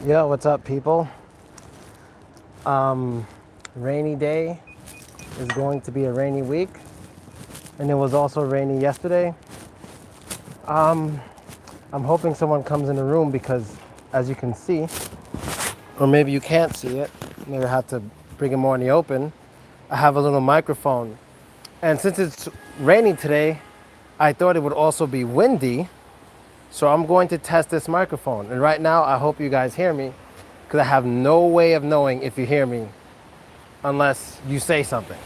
Yo, what's up, people? Rainy day is going to be a rainy week, and it was also rainy yesterday. I'm hoping someone comes in the room because, as you can see, or maybe you can't see it, maybe I have to bring it more in the open. I have a little microphone, and since it's raining today, I thought it would also be windy, so I'm going to test this microphone. And right now, I hope you guys hear me, because I have no way of knowing if you hear me unless you say something.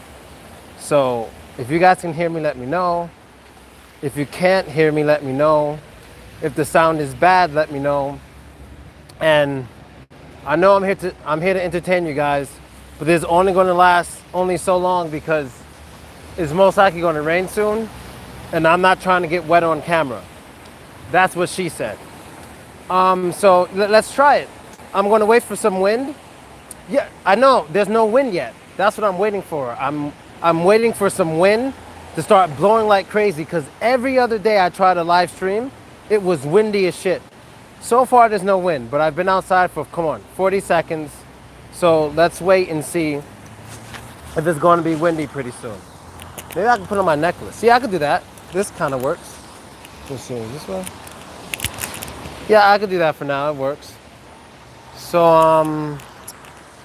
So if you guys can hear me, let me know. If you can't hear me, let me know. If the sound is bad, let me know. And I know I'm here to entertain you guys, but this is only going to last only so long because it's most likely going to rain soon, and I'm not trying to get wet on camera. That's what she said. So let's try it. I'm going to wait for some wind. Yeah, I know there's no wind yet. That's what I'm waiting for. I'm waiting for some wind to start blowing like crazy, because every other day I try to live stream, it was windy as shit. So far there's no wind, but I've been outside for, 40 seconds. So let's wait and see if it's going to be windy pretty soon. Maybe I can put on my necklace. See, I could do that. This kind of works. Let's see, this way. Yeah, I could do that for now. It works. So,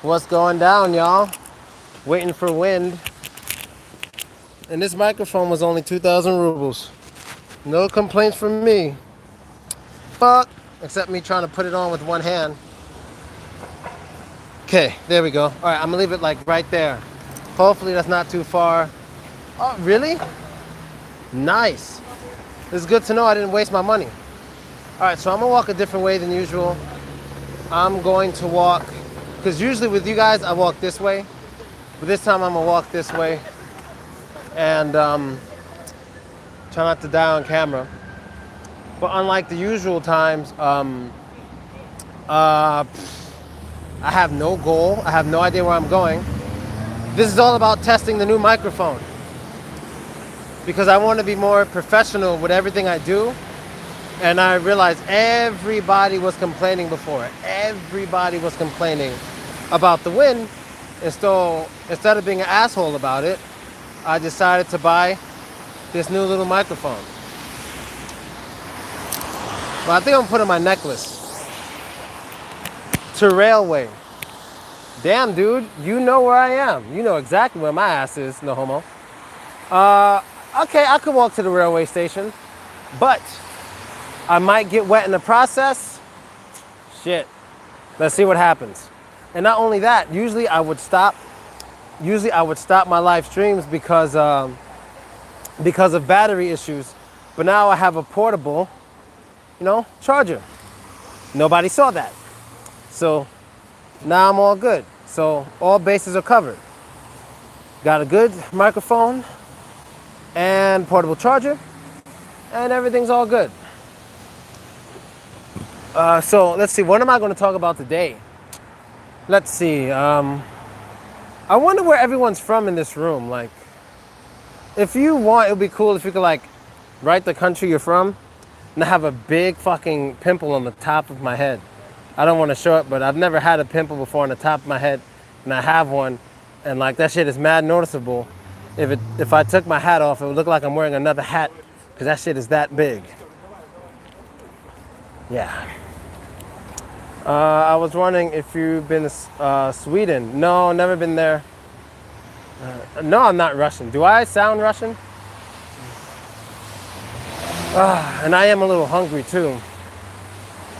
what's going down, y'all? Waiting for wind. And this microphone was only 2,000 rubles. No complaints from me. Fuck. Except me trying to put it on with one hand. Okay, there we go. All right, I'm gonna leave it like right there. Hopefully that's not too far. Oh, really? Nice. It's good to know I didn't waste my money. All right, so I'm gonna walk a different way than usual. I'm going to walk, because usually with you guys, I walk this way. But this time I'm gonna walk this way. And try not to die on camera. But unlike the usual times, I have no goal. I have no idea where I'm going. This is all about testing the new microphone, because I want to be more professional with everything I do. And I realized everybody was complaining before. Everybody was complaining about the wind. And so instead of being an asshole about it, I decided to buy this new little microphone. But I think I'm putting my necklace. To railway. Damn, dude, you know where I am. You know exactly where my ass is, no homo. Okay, I could walk to the railway station, but I might get wet in the process. Shit. Let's see what happens. And not only that, usually I would stop my live streams because of battery issues. But now I have a portable, charger. Nobody saw that. So now I'm all good. So all bases are covered. Got a good microphone and portable charger, and everything's all good. So let's see, what am I going to talk about today? Let's see. I wonder where everyone's from in this room. Like, if you want, it would be cool if you could write the country you're from, and I have a big fucking pimple on the top of my head. I don't want to show it, but I've never had a pimple before on the top of my head, and I have one, and that shit is mad noticeable. If I took my hat off, it would look like I'm wearing another hat, because that shit is that big. Yeah. I was wondering if you've been to Sweden. No, never been there. No, I'm not Russian. Do I sound Russian? And I am a little hungry too.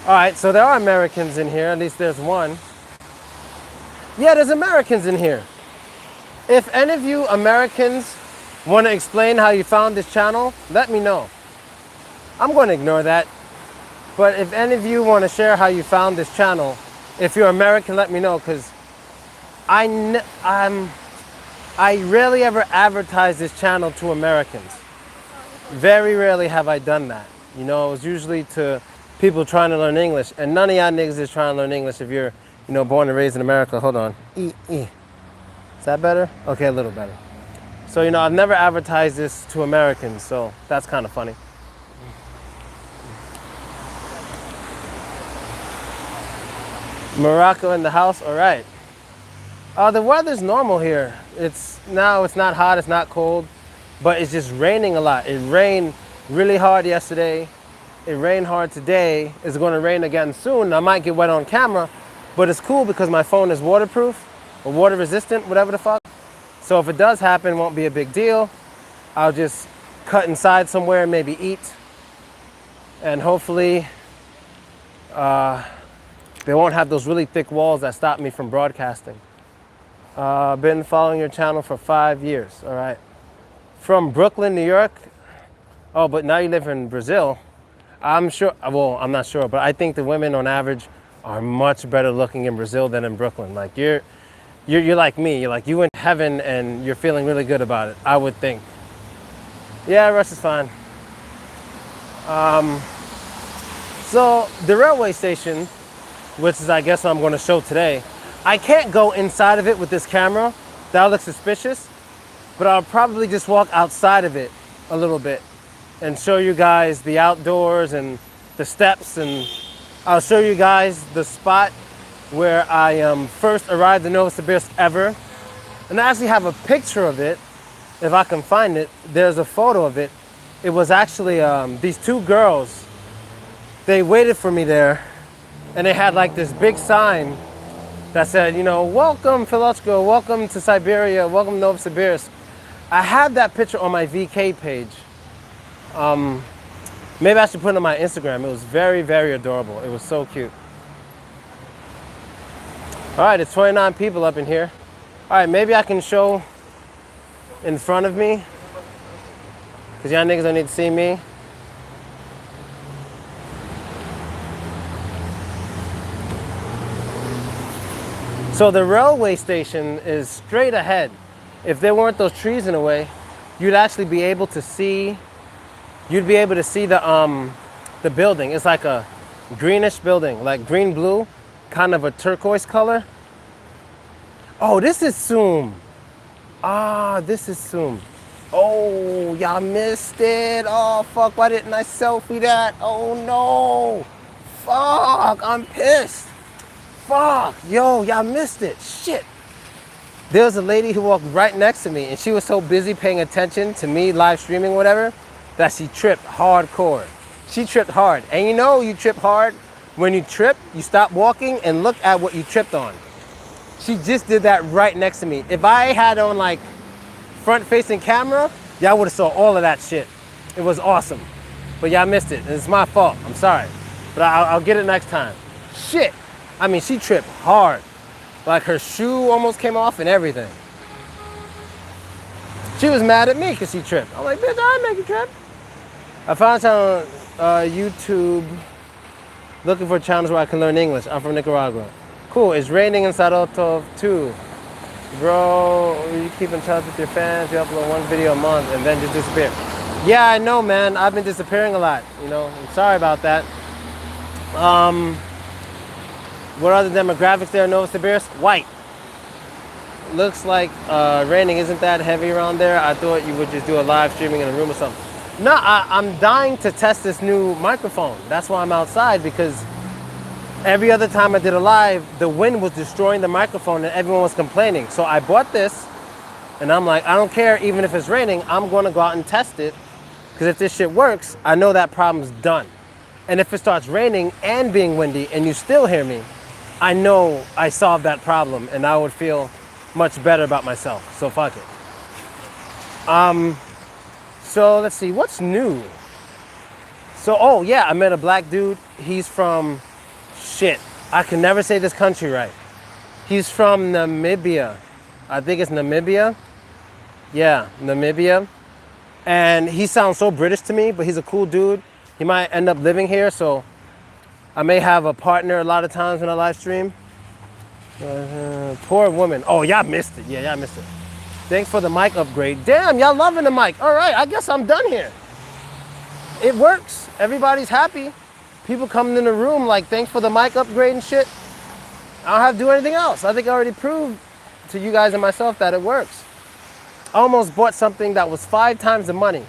All right, so there are Americans in here. At least there's one. Yeah, there's Americans in here. If any of you Americans want to explain how you found this channel, let me know. I'm going to ignore that. But if any of you want to share how you found this channel, if you're American, let me know, because I rarely ever advertise this channel to Americans. Very rarely have I done that. It was usually to people trying to learn English, and none of y'all niggas is trying to learn English if you're, born and raised in America. Hold on. Is that better? Okay, a little better. So, I've never advertised this to Americans, so that's kind of funny. Morocco in the house, all right. The weather's normal here. It's not hot, it's not cold, but it's just raining a lot. It rained really hard yesterday. It rained hard today. It's going to rain again soon. I might get wet on camera, but it's cool because my phone is waterproof or water resistant, whatever the fuck. So if it does happen, it won't be a big deal. I'll just cut inside somewhere, maybe eat, and hopefully they won't have those really thick walls that stop me from broadcasting. Been following your channel for 5 years, all right. From Brooklyn, New York. Oh, but now you live in Brazil. I'm sure, well, I'm not sure, but I think the women on average are much better looking in Brazil than in Brooklyn. Like you're like me. You're like, you went to heaven and you're feeling really good about it, I would think. Yeah, Russ is fine. So the railway station, which is I guess what I'm going to show today, I can't go inside of it with this camera. That would look suspicious, but I'll probably just walk outside of it a little bit and show you guys the outdoors and the steps, and I'll show you guys the spot where I first arrived in Novosibirsk ever. And I actually have a picture of it, if I can find it. There's a photo of it. It was actually these two girls. They waited for me there, and they had like this big sign that said, you know, welcome Philochko, welcome to Siberia, welcome to Novosibirsk. I have that picture on my VK page. Maybe I should put it on my Instagram. It was very, very adorable. It was so cute. All right, it's 29 people up in here. All right, maybe I can show in front of me, because y'all niggas don't need to see me. So the railway station is straight ahead. If there weren't those trees in the way, you'd actually be able to see, the building. It's like a greenish building, like green-blue, kind of a turquoise color. Oh, this is Zoom. This is Zoom. Oh, y'all missed it. Oh, fuck, why didn't I selfie that? Oh, no. Fuck, I'm pissed. Fuck, yo, y'all missed it. Shit. There was a lady who walked right next to me, and she was so busy paying attention to me live streaming, whatever, that she tripped hardcore. She tripped hard. And you know you trip hard when you trip, you stop walking and look at what you tripped on. She just did that right next to me. If I had on like front-facing camera, y'all would have saw all of that shit. It was awesome. But y'all missed it, and it's my fault. I'm sorry. But I'll get it next time. Shit. I mean, she tripped hard. Like her shoe almost came off and everything. She was mad at me because she tripped. I'm like, bitch, I didn't make you trip. I found on YouTube looking for channels where I can learn English. I'm from Nicaragua. Cool, it's raining in Sarotov too. Bro, you keep in touch with your fans, you upload one video a month and then just disappear. Yeah, I know, man. I've been disappearing a lot. You know, I'm sorry about that. What are the demographics there in Novosibirsk? White. Looks like raining isn't that heavy around there. I thought you would just do a live streaming in a room or something. No, I'm dying to test this new microphone. That's why I'm outside, because every other time I did a live, the wind was destroying the microphone and everyone was complaining. So I bought this, and I'm like, I don't care, even if it's raining, I'm going to go out and test it, because if this shit works, I know that problem's done. And if it starts raining and being windy and you still hear me, I know I solved that problem and I would feel much better about myself. So fuck it. So let's see, what's new? So, oh yeah, I met a black dude. He's from, shit, I can never say this country right. He's from Namibia. I think it's Namibia. Yeah, Namibia. And he sounds so British to me, but he's a cool dude. He might end up living here, so I may have a partner a lot of times when I live stream. Poor woman. Oh, y'all missed it. Yeah, y'all missed it. Thanks for the mic upgrade. Damn, y'all loving the mic. All right, I guess I'm done here. It works. Everybody's happy. People coming in the room like, thanks for the mic upgrade and shit. I don't have to do anything else. I think I already proved to you guys and myself that it works. I almost bought something that was 5 times the money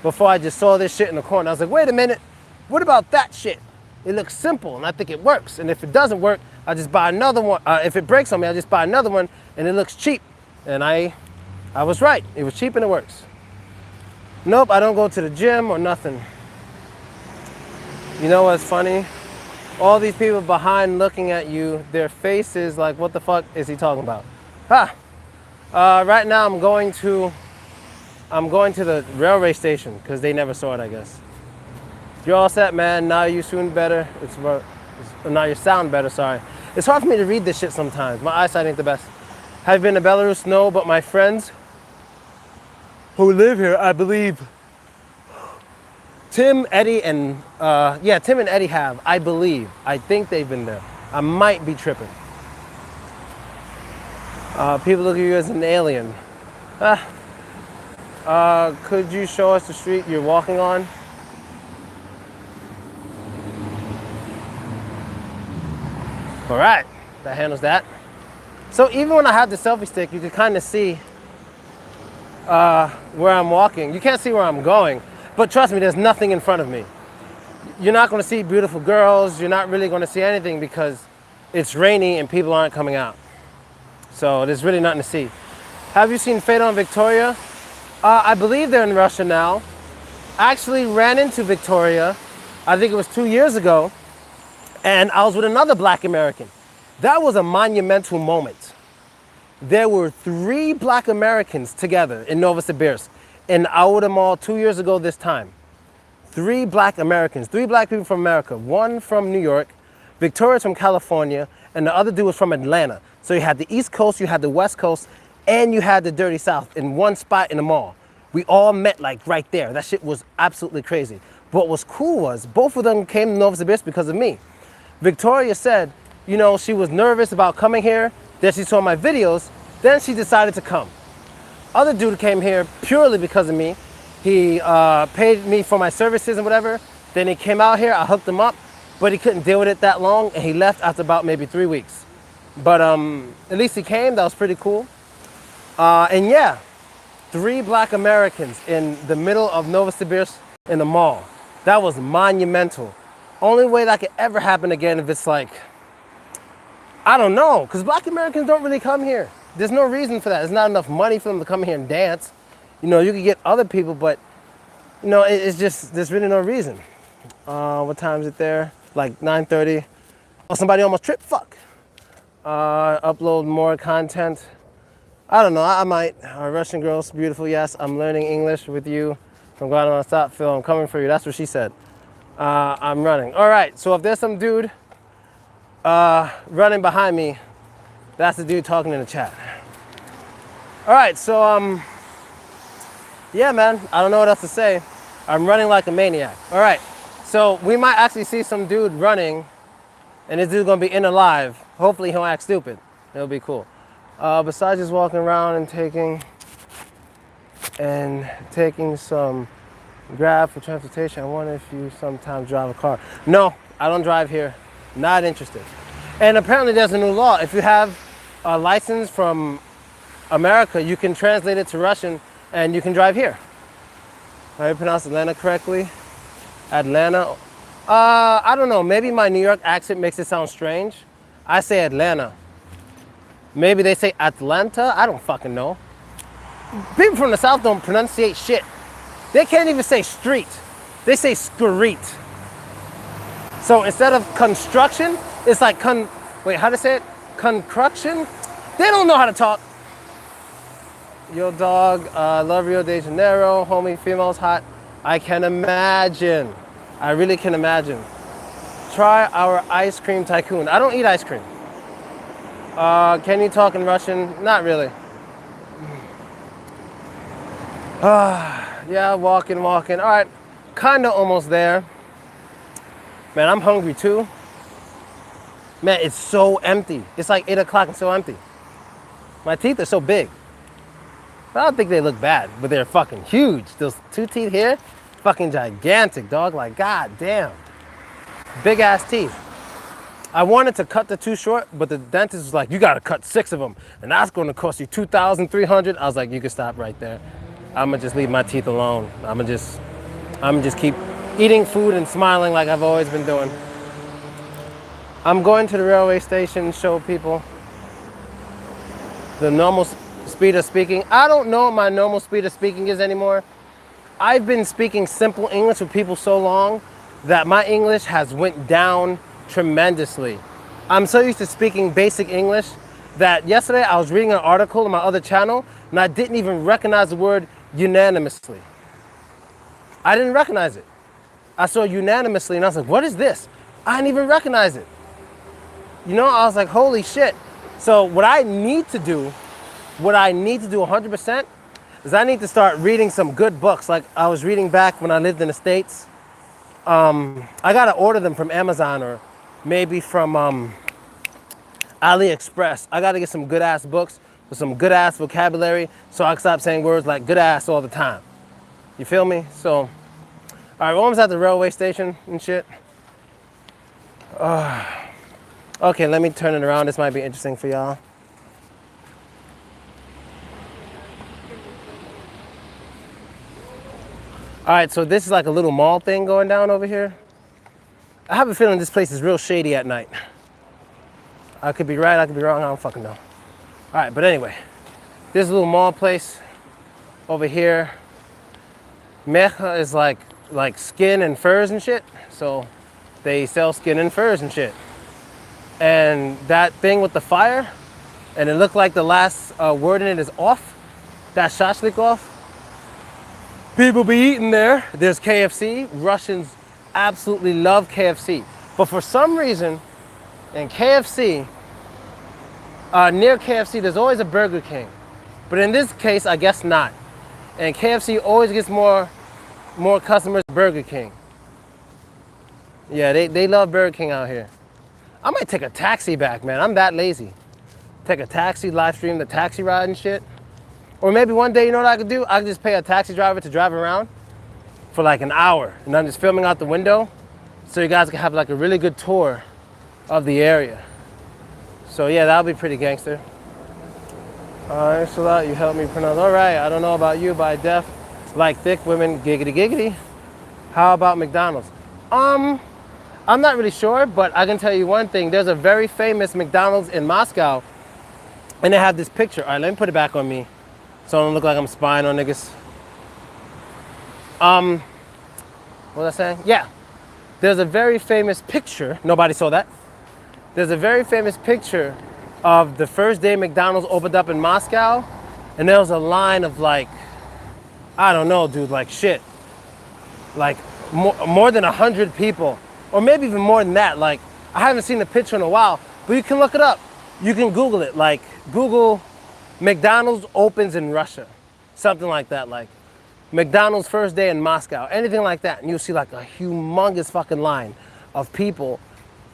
before I just saw this shit in the corner. I was like, wait a minute. What about that shit? It looks simple, and I think it works. And if it doesn't work, I just buy another one. If it breaks on me, I just buy another one, and it looks cheap. And I was right. It was cheap and it works. Nope, I don't go to the gym or nothing. You know what's funny? All these people behind looking at you, their faces like, what the fuck is he talking about? Right now I'm going to the railway station because they never saw it, I guess. You're all set, man. Now you soon better. Now you sound better, sorry. It's hard for me to read this shit sometimes. My eyesight ain't the best. Have you been to Belarus? No, but my friends who live here, I believe, Tim, Eddie, and Tim and Eddie have, I believe. I think they've been there. I might be tripping. People look at you as an alien. Could you show us the street you're walking on? All right, that handles that. So even when I have the selfie stick, you can kind of see where I'm walking. You can't see where I'm going, but trust me, there's nothing in front of me. You're not going to see beautiful girls. You're not really going to see anything because it's rainy and people aren't coming out. So there's really nothing to see. Have you seen Fedor and Victoria? I believe they're in Russia now. I actually ran into Victoria, I think it was 2 years ago, and I was with another black American. That was a monumental moment. There were 3 black Americans together in Novosibirsk in Aouda Mall 2 years ago this time. 3 black Americans, 3 black people from America, one from New York, Victoria's from California, and the other dude was from Atlanta. So you had the East Coast, you had the West Coast, and you had the Dirty South in one spot in the mall. We all met like right there. That shit was absolutely crazy. But what was cool was both of them came to Novosibirsk because of me. Victoria said, you know, she was nervous about coming here. Then she saw my videos. Then she decided to come. Other dude came here purely because of me. He paid me for my services and whatever. Then he came out here. I hooked him up, but he couldn't deal with it that long, and he left after about maybe 3 weeks. But at least he came. That was pretty cool. And yeah, 3 black Americans in the middle of Novosibirsk in the mall. That was monumental. Only way that could ever happen again if it's like, I don't know, because black Americans don't really come here. There's no reason for that. There's not enough money for them to come here and dance. You know, you could get other people, but, you know, it's just, there's really no reason. What time is it there? Like 9:30. Oh, somebody almost tripped, fuck. Upload more content. I don't know, I might. Russian girls, beautiful, yes. I'm learning English with you from Guatemala. Stop, Phil, I'm coming for you. That's what she said. I'm running. All right, so if there's some dude running behind me, that's the dude talking in the chat. All right, so yeah, man, I don't know what else to say. I'm running like a maniac. All right, so we might actually see some dude running, and this dude's gonna be in alive. Hopefully he won't act stupid. It'll be cool. Besides just walking around and taking some Grab for transportation, I wonder if you sometimes drive a car. No, I don't drive here. Not interested. And apparently there's a new law. If you have a license from America, you can translate it to Russian and you can drive here. Have I pronounced Atlanta correctly? Atlanta. I don't know. Maybe my New York accent makes it sound strange. I say Atlanta. Maybe they say Atlanta. I don't fucking know. People from the South don't pronunciate shit. They can't even say street. They say street. So instead of construction, it's like wait, how to say it? Concruction? They don't know how to talk. Yo, dog, love Rio de Janeiro, homie, females hot. I can imagine. I really can imagine. Try our ice cream tycoon. I don't eat ice cream. Can you talk in Russian? Not really. Yeah, walking. All right, kinda almost there. Man, I'm hungry too. Man, it's so empty. It's like 8 o'clock and so empty. My teeth are so big. I don't think they look bad, but they're fucking huge. Those 2 teeth here, fucking gigantic, dog. Like, god damn. Big ass teeth. I wanted to cut the 2 short, but the dentist was like, you gotta cut 6 of them, and that's gonna cost you $2,300. I was like, you can stop right there. I'm gonna just leave my teeth alone. I'm gonna just keep eating food and smiling like I've always been doing. I'm going to the railway station to show people the normal speed of speaking. I don't know what my normal speed of speaking is anymore. I've been speaking simple English with people so long that my English has went down tremendously. I'm so used to speaking basic English that yesterday I was reading an article on my other channel and I didn't even recognize the word unanimously. I didn't recognize it. I saw unanimously and I was like, what is this? I didn't even recognize it. You know, I was like, holy shit. So what I need to do 100% is I need to start reading some good books. Like I was reading back when I lived in the States. I gotta order them from Amazon or maybe from AliExpress. I gotta get some good ass books with some good ass vocabulary so I can stop saying words like good ass all the time. You feel me? So, all right, we're almost at the railway station and shit. Okay, let me turn it around. This might be interesting for y'all. All right, so this is like a little mall thing going down over here. I have a feeling this place is real shady at night. I could be right, I could be wrong, I don't fucking know. All right, but anyway, this little mall place over here. Mecha is like skin and furs and shit. So they sell skin and furs and shit. And that thing with the fire, and it looked like the last word in it is off. That shashlik off. People be eating there. There's KFC. Russians absolutely love KFC. But for some reason, in KFC, near KFC, there's always a Burger King. But in this case, I guess not. And KFC always gets more customers than Burger King. Yeah, they love Burger King out here. I might take a taxi back, man. I'm that lazy. Take a taxi, live stream the taxi ride and shit. Or maybe one day, you know what I could do? I could just pay a taxi driver to drive around for like an hour. And I'm just filming out the window so you guys can have like a really good tour of the area. So yeah, that'll be pretty gangster. Thanks a lot, you helped me pronounce. All right, I don't know about you, but I def like thick women, giggity giggity. How about McDonald's? I'm not really sure, but I can tell you one thing. There's a very famous McDonald's in Moscow, and they have this picture. All right, let me put it back on me so I don't look like I'm spying on niggas. What was I saying? Yeah, there's a very famous picture. Nobody saw that. There's a very famous picture of the first day McDonald's opened up in Moscow, and there was a line of like, I don't know, dude, like shit. Like more than 100 people, or maybe even more than that. Like, I haven't seen the picture in a while, but you can look it up. You can Google it, like Google McDonald's opens in Russia, something like that, like McDonald's first day in Moscow, anything like that. And you'll see like a humongous fucking line of people.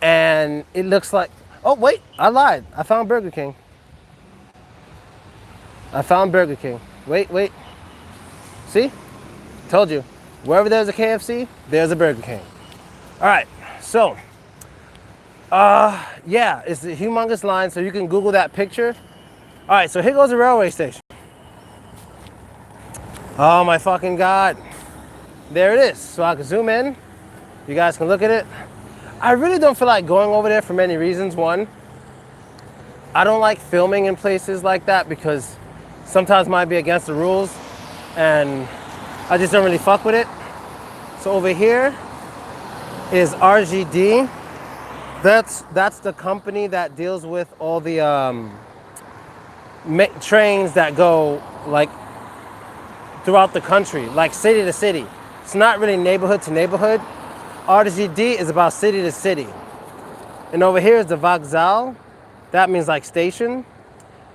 And it looks like, oh wait, I lied. I found Burger King. I found Burger King. Wait. See? Told you. Wherever there's a KFC, there's a Burger King. All right, so, yeah, it's a humongous line, so you can Google that picture. All right, so here goes the railway station. Oh my fucking God. There it is. So I can zoom in. You guys can look at it. I really don't feel like going over there for many reasons. One, I don't like filming in places like that because sometimes it might be against the rules and I just don't really fuck with it. So over here is RGD. That's the company that deals with all the trains that go like throughout the country, like city to city. It's not really neighborhood to neighborhood. RGD is about city to city. And over here is the Vokzal. That means like station.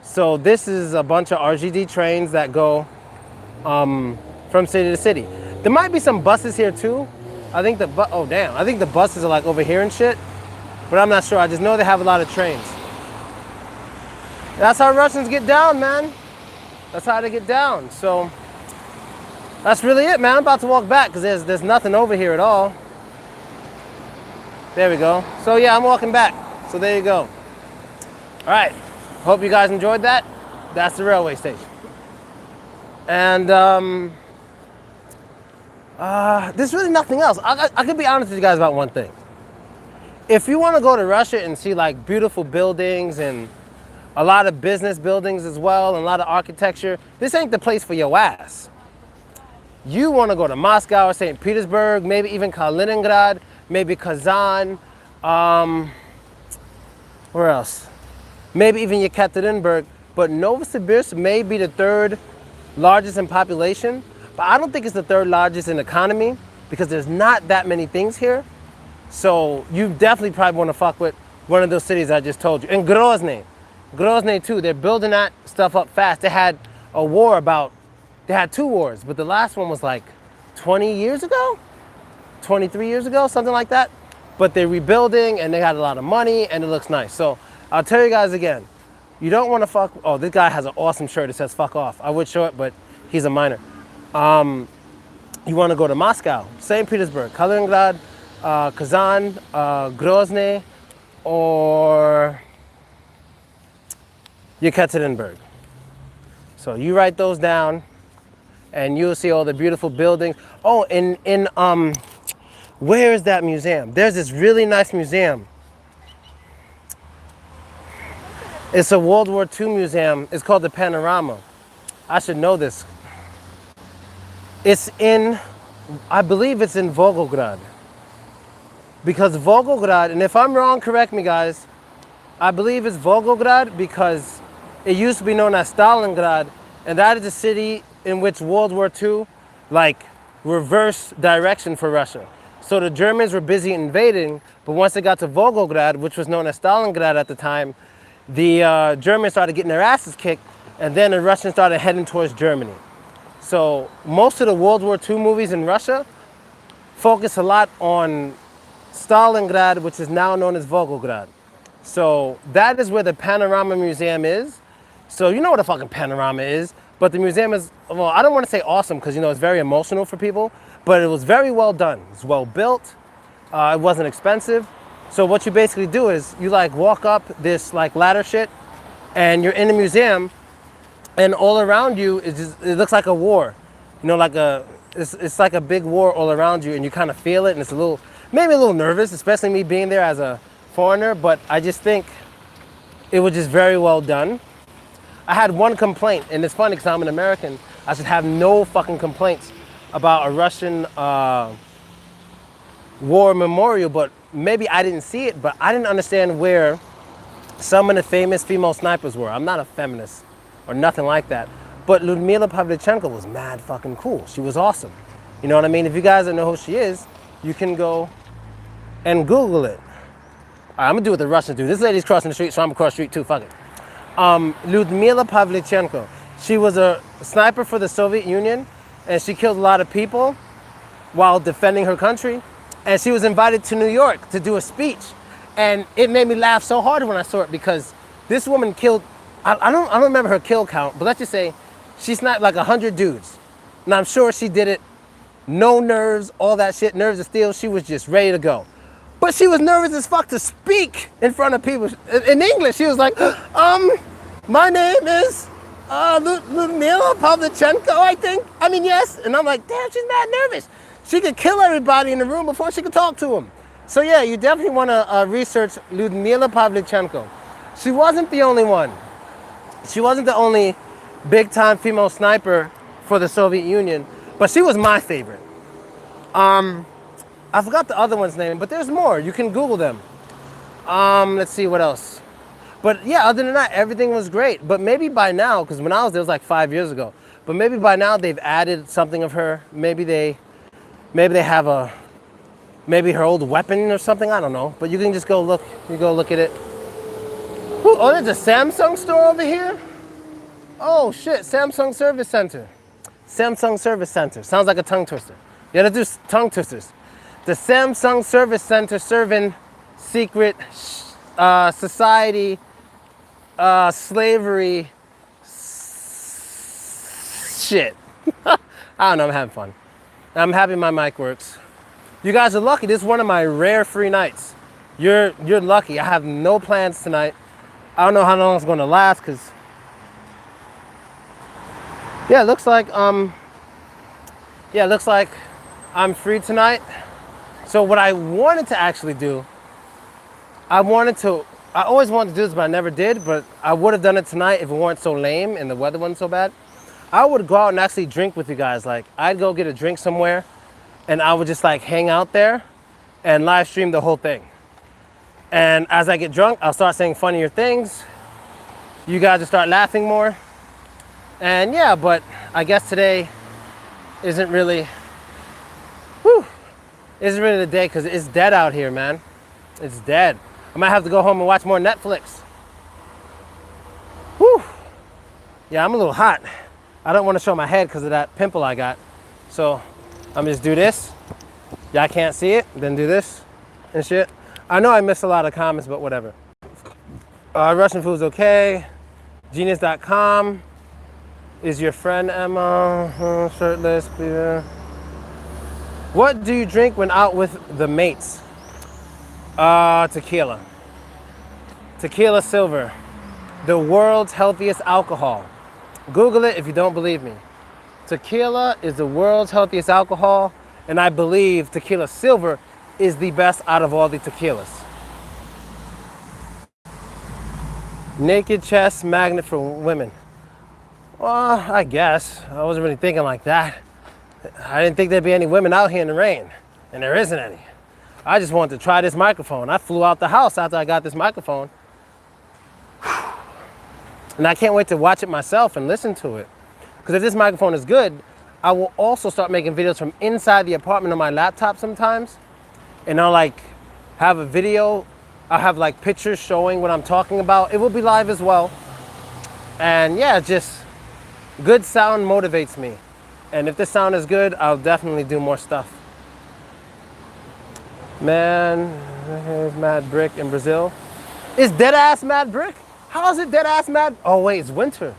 So this is a bunch of RGD trains that go from city to city. There might be some buses here too. I think I think the buses are like over here and shit. But I'm not sure. I just know they have a lot of trains. That's how Russians get down, man. That's how they get down. So that's really it, man. I'm about to walk back because there's nothing over here at all. There we go. So yeah, I'm walking back. So there you go. All right. Hope you guys enjoyed that. That's the railway station. And there's really nothing else. I could be honest with you guys about one thing. if you want to go to Russia and see like beautiful buildings and a lot of business buildings as well, and a lot of architecture, this ain't the place for your ass. You want to go to Moscow or St. Petersburg, maybe even Kaliningrad, maybe Kazan, where else? Maybe even Yekaterinburg. But Novosibirsk may be the third largest in population, but I don't think it's the third largest in economy because there's not that many things here. So you definitely probably want to fuck with one of those cities I just told you. And Grozny. Grozny too, they're building that stuff up fast. They had a war about, they had 2 wars, but the last one was like 20 years ago? 23 years ago, something like that. But they're rebuilding and they had a lot of money and it looks nice. So I'll tell you guys again, you don't want to fuck, oh, this guy has an awesome shirt that says fuck off. I would show it, but he's a minor. You want to go to Moscow, St. Petersburg, Kaliningrad, Kazan, Grozny, or Yekaterinburg. So you write those down and you'll see all the beautiful buildings. Oh, where is that museum? There's this really nice museum. It's a World War II museum. It's called the Panorama. I should know this. It's in, I believe it's in Volgograd. Because Volgograd, and if I'm wrong, correct me guys, I believe it's Volgograd because it used to be known as Stalingrad, and that is a city in which World War II, like, reverse direction for Russia. So the Germans were busy invading, but once they got to Volgograd, which was known as Stalingrad at the time, the Germans started getting their asses kicked, and then the Russians started heading towards Germany. So most of the World War II movies in Russia focus a lot on Stalingrad, which is now known as Volgograd. So that is where the Panorama Museum is. So you know what a fucking panorama is, but the museum is, well, I don't want to say awesome because, you know, it's very emotional for people, but it was very well done. It's well built. It wasn't expensive. So what you basically do is you like walk up this like ladder shit and you're in the museum and all around you is just, it looks like a war. You know, like it's like a big war all around you and you kind of feel it and it's a little, maybe a little nervous, especially me being there as a foreigner, but I just think it was just very well done. I had one complaint, and it's funny because I'm an American. I should have no fucking complaints about a Russian war memorial, but maybe I didn't see it, but I didn't understand where some of the famous female snipers were. I'm not a feminist or nothing like that, but Ludmila Pavlichenko was mad fucking cool. She was awesome. You know what I mean? If you guys don't know who she is, you can go and Google it. All right, I'm gonna do what the Russians do. This lady's crossing the street, so I'm gonna cross the street too, fuck it. Ludmila Pavlichenko. She was a sniper for the Soviet Union, and she killed a lot of people while defending her country. And she was invited to New York to do a speech. And it made me laugh so hard when I saw it because this woman killed, I don't remember her kill count, but let's just say she sniped like 100 dudes. And I'm sure she did it, no nerves, all that shit, nerves of steel. She was just ready to go. But she was nervous as fuck to speak in front of people. In English, she was like, my name is Ludmila Pavlichenko, I think. I mean, yes. And I'm like, damn, she's mad nervous. She could kill everybody in the room before she could talk to them. So yeah, you definitely want to research Ludmila Pavlichenko. She wasn't the only one. She wasn't the only big-time female sniper for the Soviet Union, but she was my favorite. I forgot the other one's name, but there's more. You can Google them. Let's see what else. But yeah, other than that, everything was great. But maybe by now, because when I was there, it was like 5 years ago. But maybe by now they've added something of her. Maybe they have maybe her old weapon or something. I don't know. But you can just go look. You go look at it. Ooh, oh, there's a Samsung store over here. Oh shit, Samsung Service Center. Samsung Service Center. Sounds like a tongue twister. You gotta do tongue twisters. The Samsung Service Center serving secret society, slavery shit. I don't know, I'm having fun. I'm happy my mic works. You guys are lucky. This is one of my rare free nights. You're lucky. I have no plans tonight. I don't know how long it's gonna last because it looks like I'm free tonight. So what I wanted to actually do I always wanted to do this, but I never did. But I would have done it tonight if it weren't so lame and the weather wasn't so bad. I would go out and actually drink with you guys. Like, I'd go get a drink somewhere, and I would just like hang out there and live stream the whole thing. And as I get drunk, I'll start saying funnier things. You guys will start laughing more. And yeah, but I guess today isn't really the day because it's dead out here, man. It's dead. I might have to go home and watch more Netflix. Whew. Yeah, I'm a little hot. I don't want to show my head because of that pimple I got. So I'm just do this. Y'all can't see it, then do this and shit. I know I missed a lot of comments, but whatever. Russian food's okay. Genius.com. Is your friend Emma shirtless? What do you drink when out with the mates? Tequila. Tequila Silver. The world's healthiest alcohol. Google it if you don't believe me. Tequila is the world's healthiest alcohol, and I believe Tequila Silver is the best out of all the tequilas. Naked chest magnet for women. Well, I guess. I wasn't really thinking like that. I didn't think there'd be any women out here in the rain, and there isn't any. I just wanted to try this microphone. I flew out the house after I got this microphone. And I can't wait to watch it myself and listen to it. Because if this microphone is good, I will also start making videos from inside the apartment on my laptop sometimes. And I'll like have a video. I'll have like pictures showing what I'm talking about. It will be live as well. And yeah, just good sound motivates me. And if this sound is good, I'll definitely do more stuff. Man, here's Mad Brick in Brazil. Is dead ass Mad Brick? How is it dead ass Mad? Oh wait, it's winter.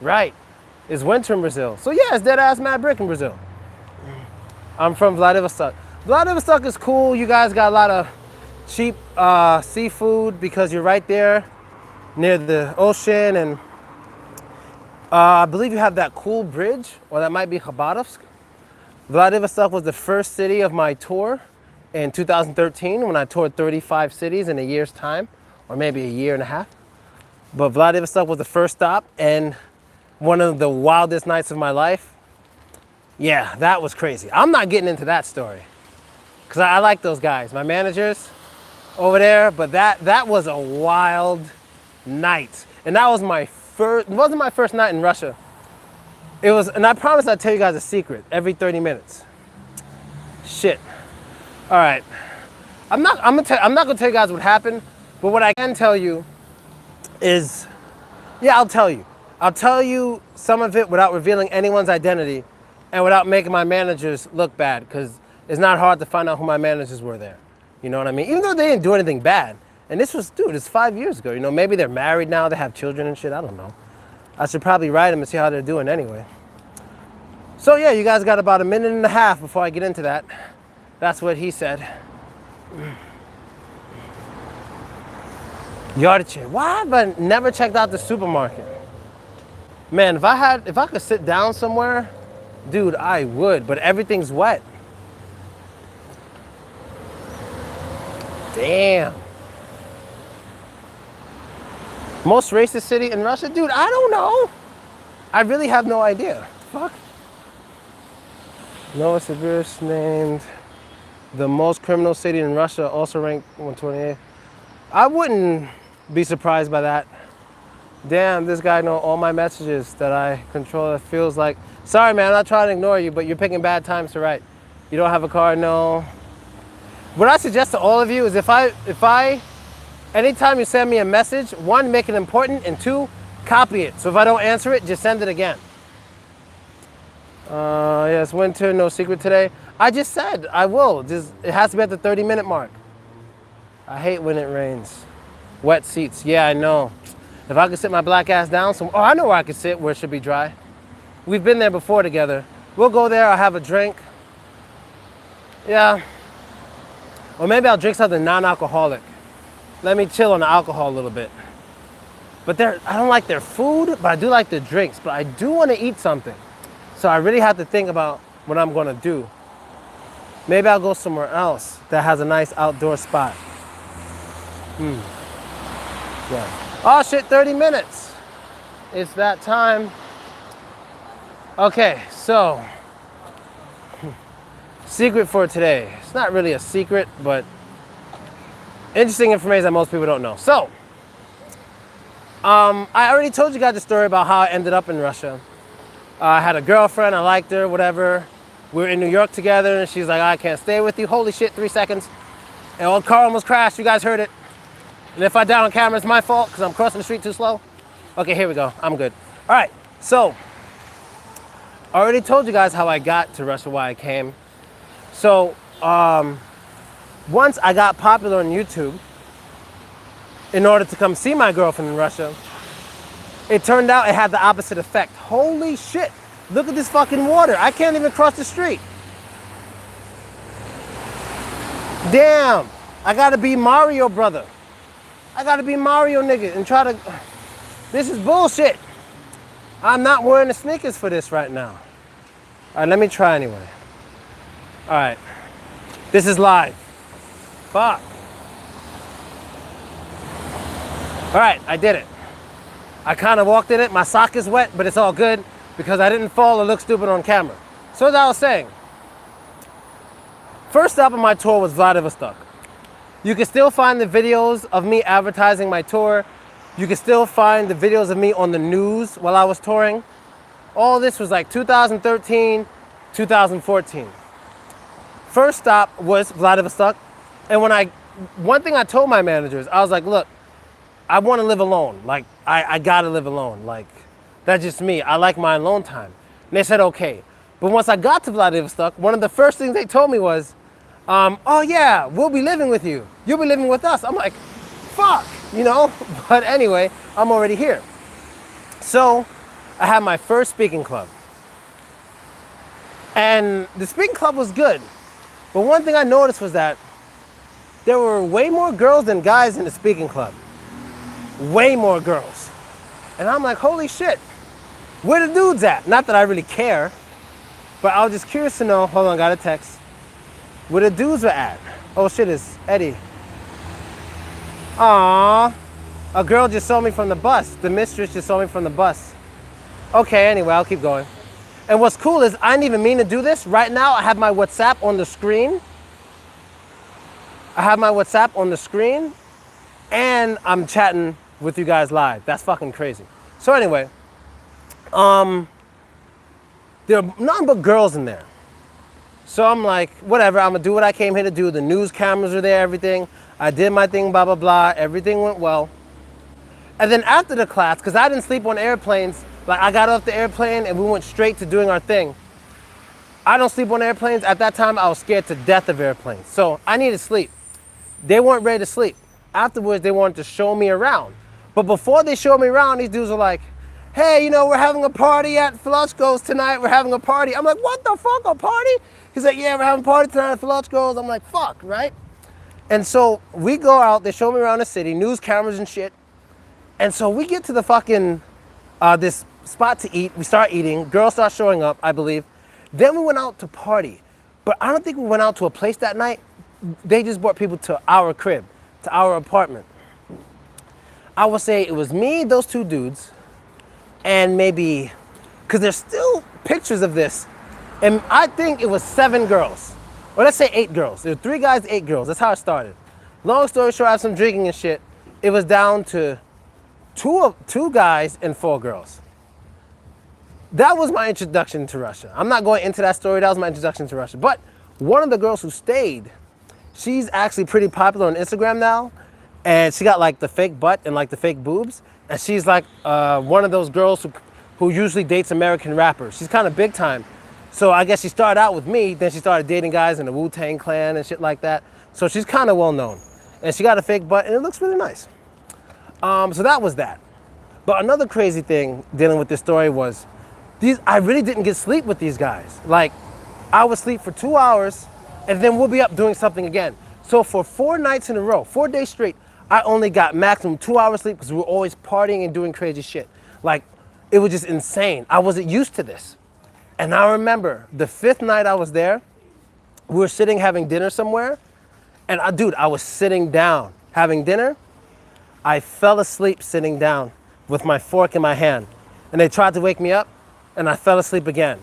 Right, it's winter in Brazil. So yeah, it's dead ass Mad Brick in Brazil. I'm from Vladivostok. Vladivostok is cool. You guys got a lot of cheap seafood because you're right there near the ocean, and I believe you have that cool bridge, or that might be Khabarovsk. Vladivostok was the first city of my tour in 2013 when I toured 35 cities in a year's time, or maybe a year and a half. But Vladivostok was the first stop, and one of the wildest nights of my life. Yeah, that was crazy. I'm not getting into that story because I like those guys, my managers over there, but that was a wild night. And that was my first, it wasn't my first night in Russia. It was, and I promise I'd tell you guys a secret every 30 minutes. Shit. All right. I'm not gonna tell you guys what happened, but what I can tell you is, yeah, I'll tell you. I'll tell you some of it without revealing anyone's identity and without making my managers look bad, because it's not hard to find out who my managers were there. You know what I mean? Even though they didn't do anything bad. And this was, dude, it's 5 years ago. You know, maybe they're married now, they have children and shit. I don't know. I should probably write them and see how they're doing anyway. So yeah, you guys got about a minute and a half before I get into that. That's what he said. Yardiche. Why have I never checked out the supermarket? Man, if I could sit down somewhere, dude, I would, but everything's wet. Damn. Most racist city in Russia? Dude, I don't know. I really have no idea. Fuck. Novosibirsk named the most criminal city in Russia, also ranked 128. I wouldn't be surprised by that. Damn, this guy know all my messages that I control. It feels like, sorry man, I'm not trying to ignore you, but you're picking bad times to write. You don't have a car, no. What I suggest to all of you is anytime you send me a message, one, make it important, and two, copy it. So if I don't answer it, just send it again. Yes, winter, no secret today. I just said I will. It has to be at the 30-minute mark. I hate when it rains. Wet seats. Yeah, I know. If I could sit my black ass down somewhere. Oh, I know where I could sit where it should be dry. We've been there before together. We'll go there. I'll have a drink. Yeah. Or maybe I'll drink something non-alcoholic. Let me chill on the alcohol a little bit. But I don't like their food, but I do like the drinks. But I do want to eat something. So I really have to think about what I'm going to do. Maybe I'll go somewhere else that has a nice outdoor spot. Yeah. Oh shit, 30 minutes. It's that time. Okay, so secret for today. It's not really a secret, but interesting information that most people don't know. So, I already told you guys the story about how I ended up in Russia. I had a girlfriend, I liked her, whatever. We were in New York together, and she's like, I can't stay with you. Holy shit, 3 seconds. And old car almost crashed, you guys heard it. And if I die on camera, it's my fault, because I'm crossing the street too slow. Okay, here we go, I'm good. All right, so, I already told you guys how I got to Russia, why I came. So, once I got popular on YouTube, in order to come see my girlfriend in Russia, it turned out it had the opposite effect. Holy shit, look at this fucking water. I can't even cross the street. Damn, I gotta be Mario, brother. I gotta be Mario, nigga, and try to, this is bullshit. I'm not wearing the sneakers for this right now. All right, let me try anyway. All right, this is live. Fuck. All right, I did it. I kind of walked in it. My sock is wet, but it's all good because I didn't fall or look stupid on camera. So as I was saying, first stop on my tour was Vladivostok. You can still find the videos of me advertising my tour. You can still find the videos of me on the news while I was touring. All this was like 2013, 2014. First stop was Vladivostok. And one thing I told my managers, I was like, look, I want to live alone. Like, I gotta live alone. Like, that's just me. I like my alone time. And they said, okay. But once I got to Vladivostok, one of the first things they told me was, oh yeah, we'll be living with you. You'll be living with us. I'm like, fuck, you know? But anyway, I'm already here. So, I had my first speaking club. And the speaking club was good. But one thing I noticed was that there were way more girls than guys in the speaking club. Way more girls. And I'm like, holy shit, where the dudes at? Not that I really care, but I was just curious to know, hold on, got a text, where the dudes were at. Oh shit, it's Eddie. Aww, a girl just saw me from the bus. The mistress just saw me from the bus. Okay, anyway, I'll keep going. And what's cool is I didn't even mean to do this. Right now, I have my WhatsApp on the screen. I have my WhatsApp on the screen, and I'm chatting with you guys live. That's fucking crazy. So anyway, there are nothing but girls in there. So I'm like, whatever, I'm gonna do what I came here to do. The news cameras are there, everything. I did my thing, blah, blah, blah. Everything went well. And then after the class, because I didn't sleep on airplanes, like I got off the airplane and we went straight to doing our thing. I don't sleep on airplanes. At that time, I was scared to death of airplanes. So I needed sleep. They weren't ready to sleep. Afterwards, they wanted to show me around. But before they showed me around, these dudes were like, hey, you know, we're having a party at Philochko's tonight. We're having a party. I'm like, what the fuck, a party? He's like, yeah, we're having a party tonight at Philochko's. I'm like, fuck, right? And so we go out. They show me around the city, news cameras and shit. And so we get to the fucking, this spot to eat. We start eating. Girls start showing up, I believe. Then we went out to party. But I don't think we went out to a place that night. They just brought people to our crib, to our apartment. I would say it was me, those two dudes, and maybe, because there's still pictures of this, and I think it was 7 girls. Or let's say 8 girls. There were 3 guys, 8 girls. That's how it started. Long story short, I had some drinking and shit. It was down to 2 guys and 4 girls. That was my introduction to Russia. I'm not going into that story. That was my introduction to Russia. But one of the girls who stayed, she's actually pretty popular on Instagram now. And she got like the fake butt and like the fake boobs. And she's like one of those girls who usually dates American rappers. She's kind of big time. So I guess she started out with me. Then she started dating guys in the Wu-Tang Clan and shit like that. So she's kind of well known. And she got a fake butt and it looks really nice. So that was that. But another crazy thing dealing with this story was I really didn't get sleep with these guys. Like I would sleep for 2 hours and then we'll be up doing something again. So for 4 nights in a row, 4 days straight, I only got maximum 2 hours sleep because we were always partying and doing crazy shit. Like, it was just insane. I wasn't used to this. And I remember the 5th night I was there, we were sitting having dinner somewhere. And dude, I was sitting down having dinner. I fell asleep sitting down with my fork in my hand. And they tried to wake me up, and I fell asleep again.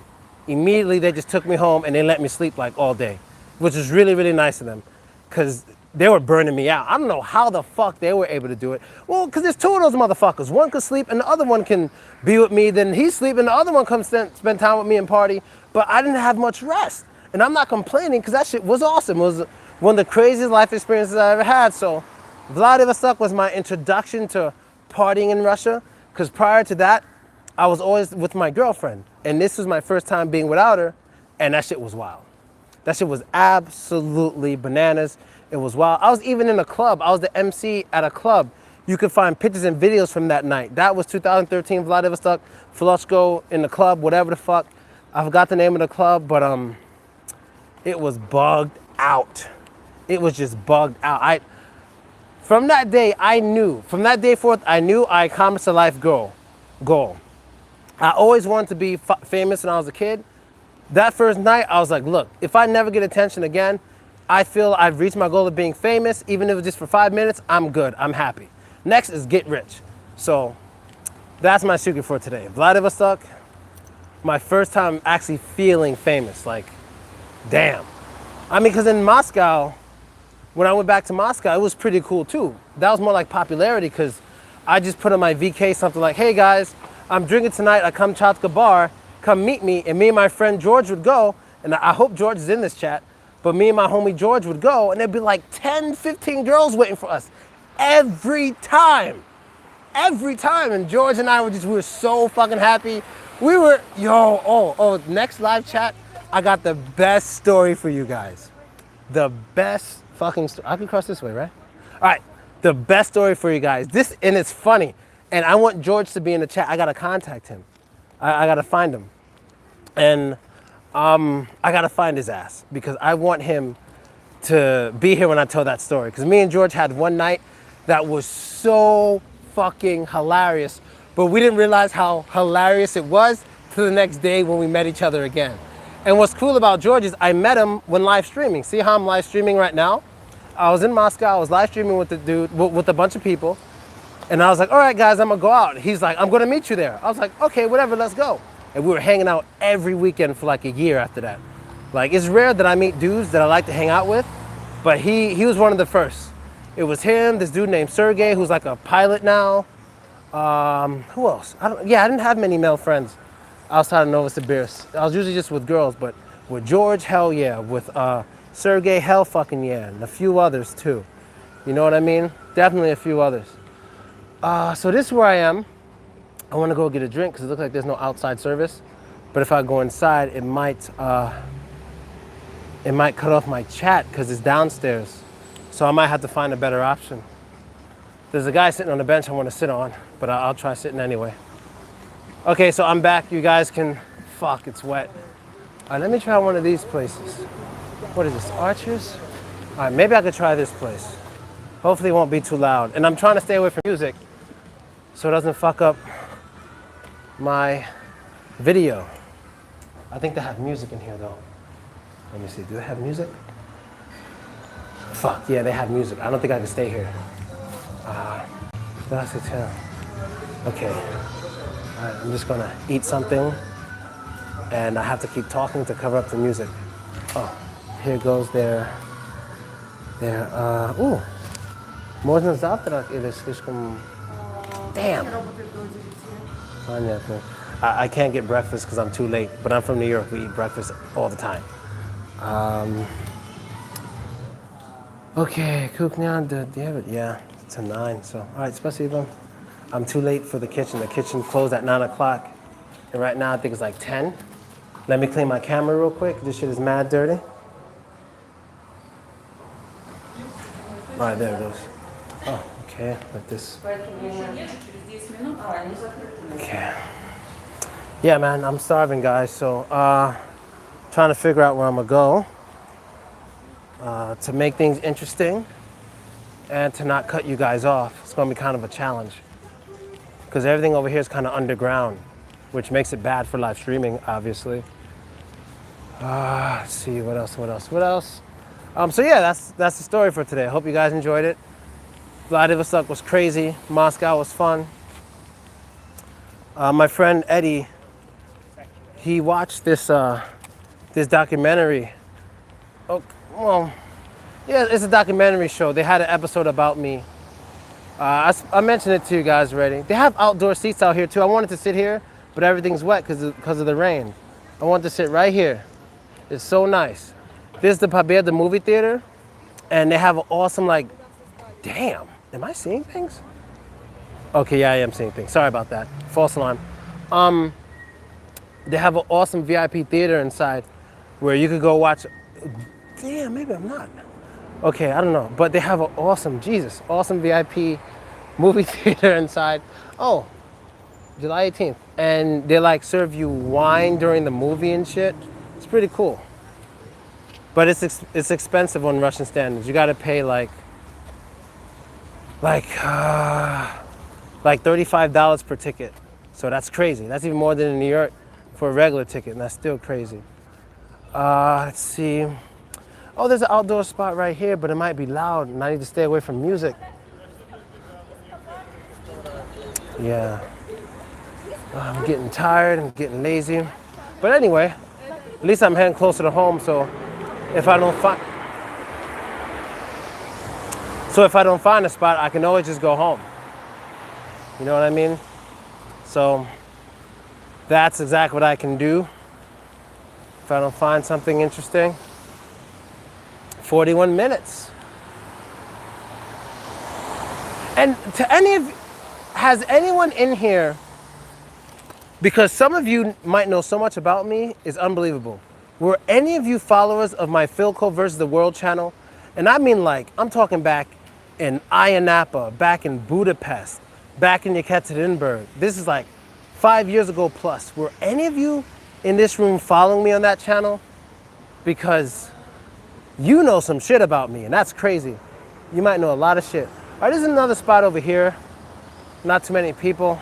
Immediately, they just took me home, and they let me sleep like all day, which was really, really nice of them, because they were burning me out. I don't know how the fuck they were able to do it. Well, because there's two of those motherfuckers. One could sleep, and the other one can be with me. Then he's sleeping, and the other one comes spend time with me and party. But I didn't have much rest. And I'm not complaining, because that shit was awesome. It was one of the craziest life experiences I ever had. So Vladivostok was my introduction to partying in Russia, because prior to that, I was always with my girlfriend. And this was my first time being without her, and that shit was wild. That shit was absolutely bananas. It was wild. I was even in a club. I was the MC at a club. You could find pictures and videos from that night. That was 2013 Vladivostok, Philochko in the club, whatever the fuck. I forgot the name of the club, but it was bugged out. It was just bugged out. From that day forth, I knew I accomplished a life goal. I always wanted to be famous when I was a kid. That first night, I was like, look, if I never get attention again, I feel I've reached my goal of being famous. Even if it's just for 5 minutes, I'm good, I'm happy. Next is get rich. So that's my secret for today. Vladivostok, my first time actually feeling famous, like, damn. I mean, because in Moscow, when I went back to Moscow, it was pretty cool too. That was more like popularity, because I just put on my VK something like, hey guys, I'm drinking tonight at Kamchatka bar, come meet me. And me and my friend George would go, and I hope George is in this chat, but me and my homie George would go, and there'd be like 10, 15 girls waiting for us every time. And George and I we were so fucking happy. We were, next live chat, I got the best story for you guys. The best fucking story. I can cross this way, right? All right, the best story for you guys. And it's funny. And I want George to be in the chat. I gotta contact him. I gotta find him. And I gotta find his ass, because I want him to be here when I tell that story. Because me and George had one night that was so fucking hilarious, but we didn't realize how hilarious it was till the next day when we met each other again. And what's cool about George is I met him when live streaming. See how I'm live streaming right now? I was in Moscow, I was live streaming with the dude, with a bunch of people. And I was like, all right, guys, I'm gonna go out. He's like, I'm gonna meet you there. I was like, okay, whatever, let's go. And we were hanging out every weekend for like a year after that. Like, it's rare that I meet dudes that I like to hang out with, but he was one of the first. It was him, this dude named Sergey, who's like a pilot now. Who else? I didn't have many male friends outside of Novosibirsk. I was usually just with girls, but with George, hell yeah. With Sergey, hell fucking yeah. And a few others too. You know what I mean? Definitely a few others. So this is where I am. I want to go get a drink because it looks like there's no outside service. But if I go inside, it might cut off my chat because it's downstairs. So I might have to find a better option. There's a guy sitting on the bench I want to sit on, but I'll try sitting anyway. Okay, so I'm back. You guys can, fuck, it's wet. All right, let me try one of these places. What is this, Archer's? All right, maybe I could try this place. Hopefully it won't be too loud. And I'm trying to stay away from music so it doesn't fuck up my video. I think they have music in here though. Let me see, do they have music? Fuck, yeah, they have music. I don't think I can stay here. That's it, yeah. Okay. All right, I'm just gonna eat something and I have to keep talking to cover up the music. Oh, here goes their ooh. Можно завтрак или слишком... Damn. I can't get breakfast because I'm too late, but I'm from New York. We eat breakfast all the time. Okay, кухня, yeah, it's a 9, so, all right, спасибо. I'm too late for the kitchen. The kitchen closed at 9 o'clock, and right now I think it's like 10. Let me clean my camera real quick. This shit is mad dirty. All right, there it goes. Oh, okay, like this. Okay. Yeah, man, I'm starving, guys, so trying to figure out where I'm gonna go to make things interesting and to not cut you guys off. It's gonna be kind of a challenge because everything over here is kind of underground, which makes it bad for live streaming, obviously. Let's see, what else? So yeah, that's the story for today. I hope you guys enjoyed it. Vladivostok was crazy. Moscow was fun. My friend Eddie, he watched this this documentary. Oh, well, yeah, it's a documentary show. They had an episode about me. I mentioned it to you guys already. They have outdoor seats out here too. I wanted to sit here, but everything's wet because of the rain. I wanted to sit right here. It's so nice. This is the Pobeda movie theater, and they have an awesome, like, damn, am I seeing things? Okay, yeah, I am seeing things. Sorry about that. False alarm. They have an awesome VIP theater inside where you could go watch. Damn, maybe I'm not. Okay, I don't know. But they have an awesome VIP movie theater inside. Oh, July 18th. And they like serve you wine during the movie and shit. It's pretty cool. But it's expensive on Russian standards. You gotta pay like $35 per ticket. So that's crazy. That's even more than in New York for a regular ticket, and that's still crazy. Let's see. Oh, there's an outdoor spot right here, but it might be loud, and I need to stay away from music. Yeah. I'm getting tired, I'm getting lazy. But anyway, at least I'm heading closer to home, so if I don't find a spot, I can always just go home. You know what I mean? So that's exactly what I can do if I don't find something interesting. 41 minutes. And has anyone in here, because some of you might know so much about me, is unbelievable. Were any of you followers of my Philochko versus the World channel? And I mean, like, I'm talking back in Ayia Napa, back in Budapest, back in Yekaterinburg. This is like 5 years ago plus. Were any of you in this room following me on that channel? Because you know some shit about me, and that's crazy. You might know a lot of shit. All right, there's another spot over here. Not too many people.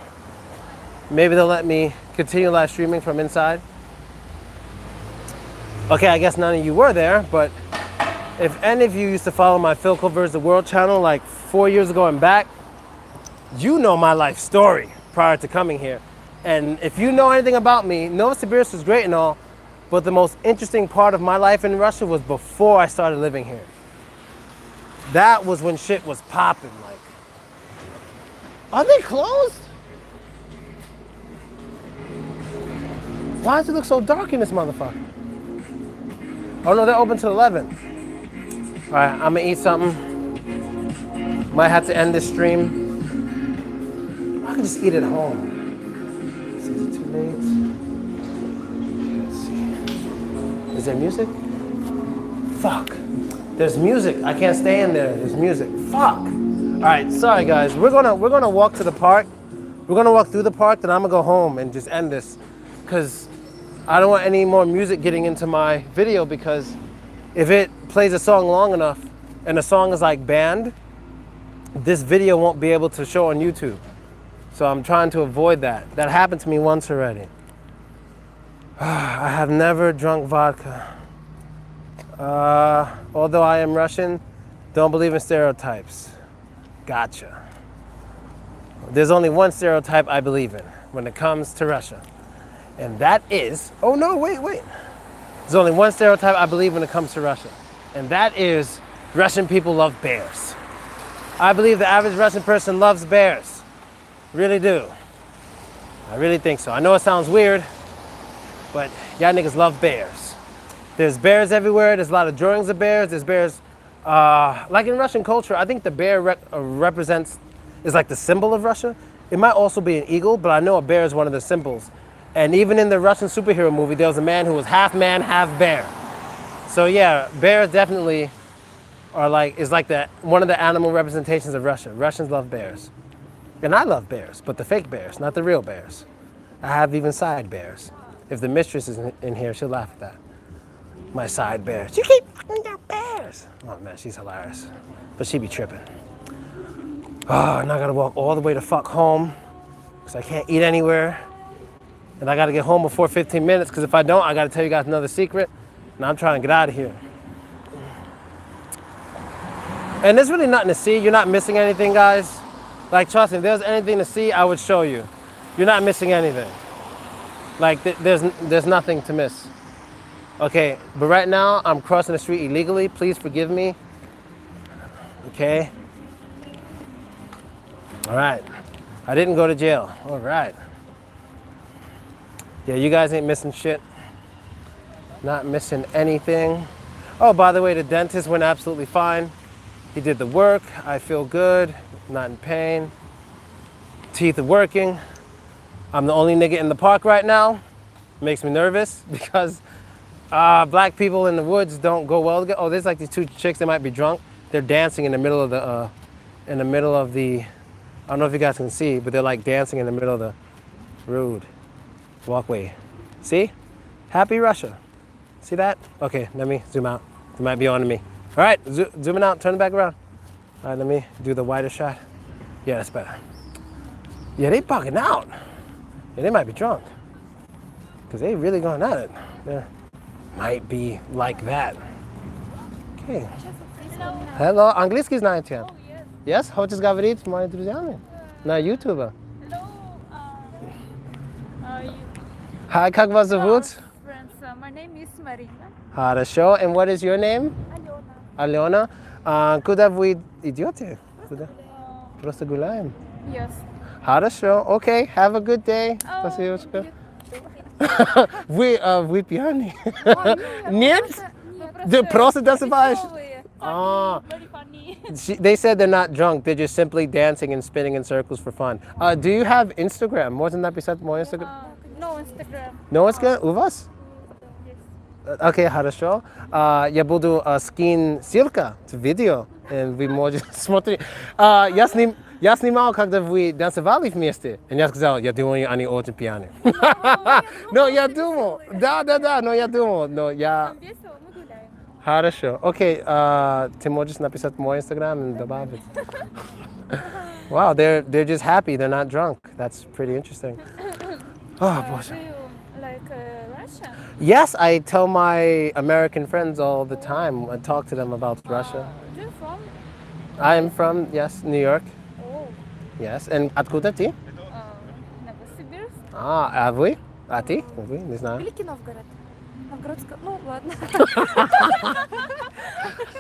Maybe they'll let me continue live streaming from inside. Okay, I guess none of you were there, but if any of you used to follow my Philochko versus the World channel like 4 years ago and back, you know my life story prior to coming here. And if you know anything about me, Novosibirsk is great and all, but the most interesting part of my life in Russia was before I started living here. That was when shit was popping. Like, are they closed? Why does it look so dark in this motherfucker? Oh no, they're open till 11. All right, I'm gonna eat something. Might have to end this stream. I can just eat at home. Is it too late? Let's see. Is there music? Fuck. There's music. I can't stay in there. There's music. Fuck. All right, sorry guys. We're gonna walk to the park. We're gonna walk through the park, then I'm gonna go home and just end this, because I don't want any more music getting into my video, because if it plays a song long enough and the song is like banned, this video won't be able to show on YouTube. So I'm trying to avoid that. That happened to me once already. I have never drunk vodka. Although I am Russian, don't believe in stereotypes. Gotcha. There's only one stereotype I believe in when it comes to Russia. And that is, oh no, wait. There's only one stereotype I believe when it comes to Russia. And that is, Russian people love bears. I believe the average Russian person loves bears. Really do. I really think so. I know it sounds weird, but y'all niggas love bears. There's bears everywhere. There's a lot of drawings of bears. There's bears, like in Russian culture, I think the bear is like the symbol of Russia. It might also be an eagle, but I know a bear is one of the symbols. And even in the Russian superhero movie, there was a man who was half man, half bear. So yeah, bears definitely are one of the animal representations of Russia. Russians love bears. And I love bears, but the fake bears, not the real bears. I have even side bears. If the mistress is in here, she'll laugh at that. My side bears. You keep fucking got bears. Oh man, she's hilarious. But she be tripping. Oh, and I gotta walk all the way to fuck home, because I can't eat anywhere. And I gotta get home before 15 minutes, because if I don't, I gotta tell you guys another secret. And I'm trying to get out of here. And there's really nothing to see. You're not missing anything, guys. Like, trust me, if there's anything to see, I would show you. You're not missing anything. Like, there's nothing to miss. Okay, but right now, I'm crossing the street illegally. Please forgive me. Okay. All right. I didn't go to jail. All right. Yeah, you guys ain't missing shit. Not missing anything. Oh, by the way, the dentist went absolutely fine. He did the work. I feel good. Not in pain. Teeth are working. I'm the only nigga in the park right now. Makes me nervous because black people in the woods don't go well together. Oh, there's like these two chicks that might be drunk. They're dancing in the middle of the, I don't know if you guys can see, but they're like dancing in the middle of the road walkway. See? Happy Russia. See that? Okay, let me zoom out. It might be on to me. All right, zooming out, turn it back around. All right, let me do the wider shot. Yeah, that's better. Yeah, they bugging out. Yeah, they might be drunk. Because they really going at it. They might be like that. Okay. Hello, английский знаете? Yes? Хочешь говорить с моими друзьями? На YouTube. Hi, как вас зовут? My name is Marina. Хорошо. And what is your name? Алена. Куда вы идете? Куда? Просто гуляем. Yes. Хорошо. Okay. Have a good day. Спасибо. Вы пьяные? Нет? Ты просто танцеваешь? Very funny. They said they're not drunk. They're just simply dancing and spinning in circles for fun. Do you have Instagram? Можно написать мой Instagram? No Instagram. No Instagram? У вас? Yes. Окей, хорошо. Я буду скин ссылка в видео, и вы можете смотреть. Я снимал, когда вы танцевали вместе, и я сказал, я думаю, они очень пьяные. Но я думал, да, но я думал, но я... Весело, мы гуляем. Хорошо. Окей, ты можешь написать мой Instagram и добавить. Wow, they're just happy, they're not drunk. That's pretty interesting. Oh, боже. Do you like Russia? Yes, I tell my American friends all the time. I talk to them about Russia. Do you from? I am from, yes, New York. Oh. Yes. And откуда ты? Новосибирск. А вы? А ты? Вы? Не знаю. Великий Новгород. Новгородская. Ну, ладно.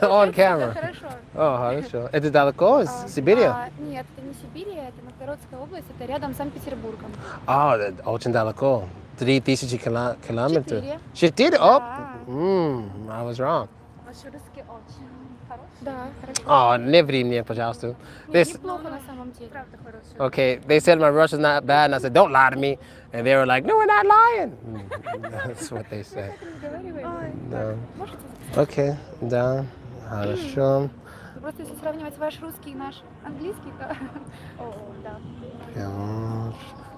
On camera. Хорошо. О, хорошо. Это далеко из Сибири? Нет, это не Сибирь, это Новгородская область, это рядом с Санкт-Петербургом. Очень далеко. 3000 километров. 4. 4? Oh, Да. I was wrong. Ваш русский очень хороший. Да, хорошо. Oh, не ври мне, пожалуйста. Неплохо на самом деле. Правда хороший. Okay, they said my Russia's not bad, and I said, don't lie to me. And they were like, no, we're not lying. That's what they said. Да. Можете? Okay, да, хорошо. Просто если сравнивать ваш русский и наш английский, то... О, да.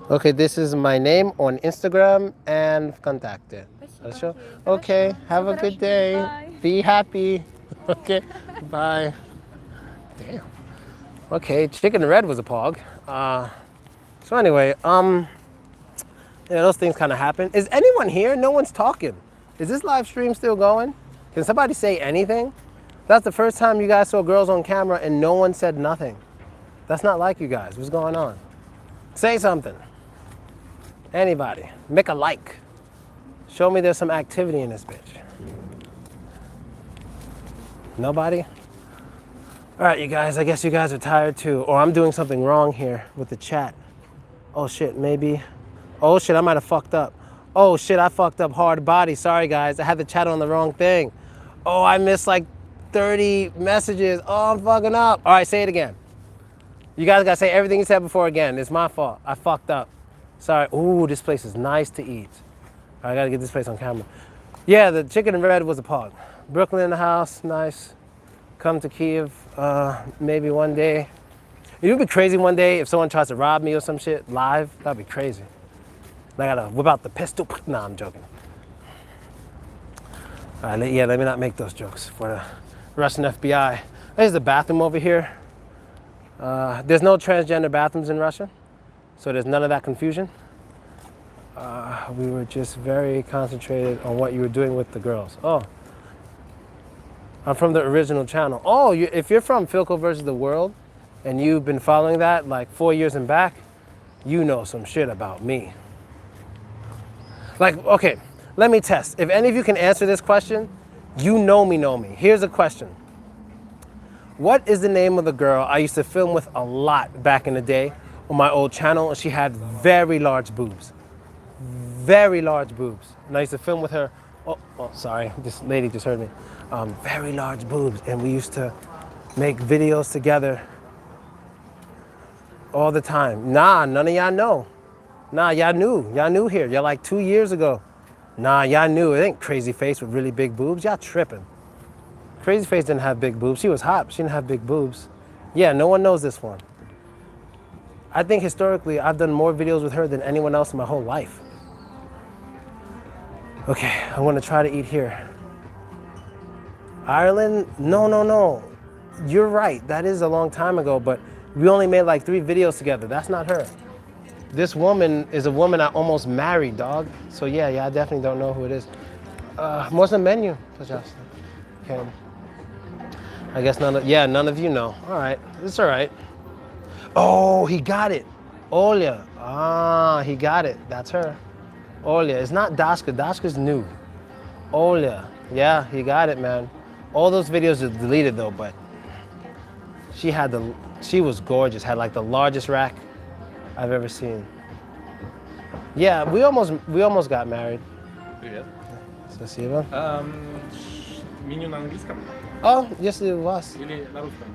Okay, this is my name on Instagram and ВКонтакте. Спасибо. Хорошо? Okay, have a good day. Bye. Be happy. Okay, bye. Damn. Okay, Chicken Red was a pog. So anyway, yeah, those things kind of happen. Is anyone here? No one's talking. Is this live stream still going? Can somebody say anything? That's the first time you guys saw girls on camera and no one said nothing. That's not like you guys. What's going on? Say something. Anybody. Make a like. Show me there's some activity in this bitch. Nobody? All right, you guys, I guess you guys are tired too. Or I'm doing something wrong here with the chat. Oh shit, maybe. Oh shit, I might have fucked up. Oh shit, I fucked up hard body. Sorry guys, I had the chat on the wrong thing. Oh, I missed like 30 messages. Oh, I'm fucking up. All right, say it again. You guys gotta say everything you said before again. It's my fault. I fucked up. Sorry. Ooh, this place is nice to eat. I gotta get this place on camera. Yeah, the Chicken Red was a pog. Brooklyn in the house, nice. Come to Kiev, maybe one day. It would be crazy one day if someone tries to rob me or some shit live. That'd be crazy. I gotta whip out the pistol. Nah, I'm joking. All right, yeah, let me not make those jokes for the Russian FBI. There's the bathroom over here. There's no transgender bathrooms in Russia, so there's none of that confusion. We were just very concentrated on what you were doing with the girls. Oh. I'm from the original channel. Oh, if you're from Philochko versus the World, and you've been following that like 4 years and back, you know some shit about me. Like, okay, let me test. If any of you can answer this question, you know me. Here's a question. What is the name of the girl I used to film with a lot back in the day on my old channel? And she had very large boobs. Very large boobs. And I used to film with her. Oh, sorry, this lady just heard me. Very large boobs. And we used to make videos together all the time. Nah, none of y'all know. Nah, y'all knew. Y'all knew here. Y'all like 2 years ago. Nah, y'all knew. It ain't Crazy Face with really big boobs. Y'all tripping. Crazy Face didn't have big boobs. She was hot, but she didn't have big boobs. Yeah, no one knows this one. I think historically, I've done more videos with her than anyone else in my whole life. Okay, I want to try to eat here. Ireland? No. You're right. That is a long time ago, but we only made like 3 videos together. That's not her. This woman is a woman I almost married, dog. So yeah, I definitely don't know who it is. Можно меню, пожалуйста? Okay. I guess none of you know. All right, it's all right. Oh, he got it. Olya. Ah, he got it. That's her. Olya. It's not Dashka. Dashka's new. Olya. Yeah, he got it, man. All those videos are deleted though, but she was gorgeous. Had like the largest rack I've ever seen. Yeah, we almost got married. Привет. Спасибо. Меню на английском Oh, если у вас. или на русском?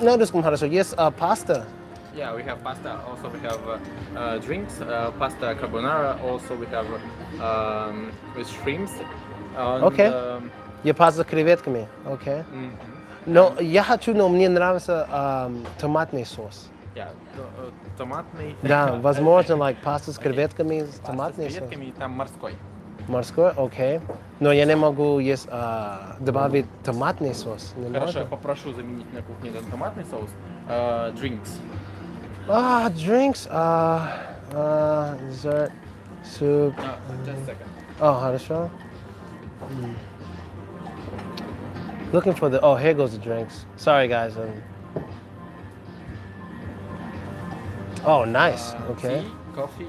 На русском хорошо. Есть pasta. Yeah, we have pasta. Also, we have drinks. Pasta carbonara. Also, we have with shrimps. And, Okay. Я pasta с креветками. Okay. Но я хочу, но мне нравится томатный соус. Yeah, томатный. Да, возможно, like pasta с креветками, Паста с томатный соус. креветками, там морской. Морской, окей. Но я не могу есть, добавить томатный соус. Не Хорошо, я можно? попрошу заменить на кухне этот томатный соус. Drinks. Drinks, dessert, soup. Just a second. Хорошо. Looking for here goes the drinks. Sorry, guys. Nice. Okay. Tea, coffee,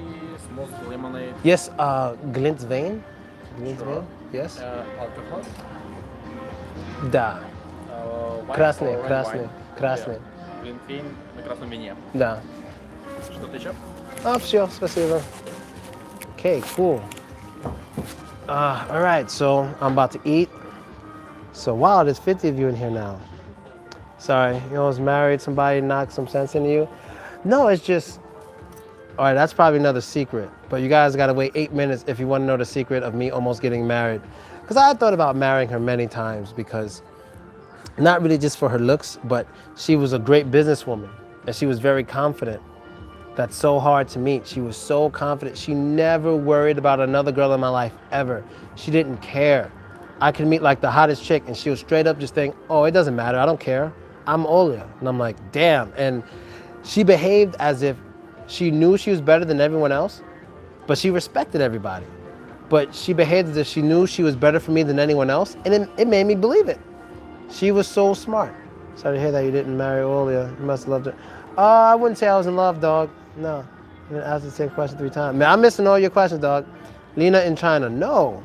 smoked lemonade. Yes, Glintsvein. Glintsvein. Yes. Alcohol. Да. White Красный, or red красный, wine. красный. Глинтвейн на красном вине. Да. Что-то еще? Все, спасибо. Okay, cool. All right, so I'm about to eat. So wow, there's 50 of you in here now. Sorry, you almost married somebody, knocked some sense into you. No, it's just, all right, that's probably another secret. But you guys gotta wait 8 minutes if you wanna know the secret of me almost getting married. Because I thought about marrying her many times because, not really just for her looks, but she was a great businesswoman and she was very confident. That's so hard to meet. She was so confident. She never worried about another girl in my life, ever. She didn't care. I could meet like the hottest chick and she would straight up just think, oh, it doesn't matter, I don't care. I'm Olya. And I'm like, damn. And she behaved as if she knew she was better than everyone else, but she respected everybody. But she behaved as if she knew she was better for me than anyone else, and it made me believe it. She was so smart. Sorry to hear that you didn't marry Olya. You must have loved her. I wouldn't say I was in love, dog. No. You didn't ask the same question 3 times. Man, I'm missing all your questions, dog. Lena in China. No.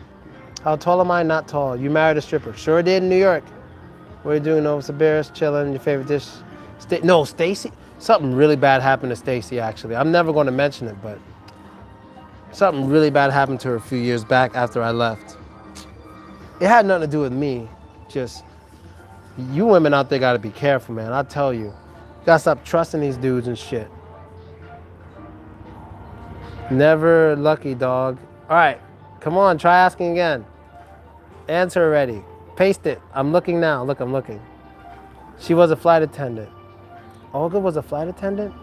How tall am I? Not tall. You married a stripper. Sure did in New York. What are you doing in Novosibirsk? Chilling. Your favorite dish? No, Stacy. Something really bad happened to Stacy, actually. I'm never going to mention it, but something really bad happened to her a few years back after I left. It had nothing to do with me. Just, you women out there got to be careful, man. I tell you. You got to stop trusting these dudes and shit. Never lucky, dog. All right. Come on, try asking again. Answer already. Paste it. I'm looking now. Look, I'm looking. She was a flight attendant. Olga was a flight attendant?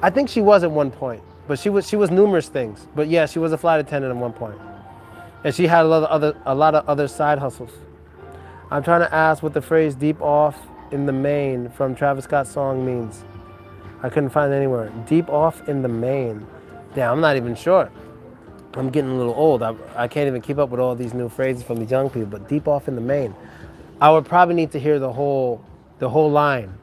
I think she was at one point, but she was numerous things. But yeah, she was a flight attendant at one point. And she had a lot of other side hustles. I'm trying to ask what the phrase deep off in the main from Travis Scott's song means. I couldn't find it anywhere. Deep off in the main. Damn, I'm not even sure. I'm getting a little old. I can't even keep up with all these new phrases from these young people, but deep off in the main. I would probably need to hear the whole line.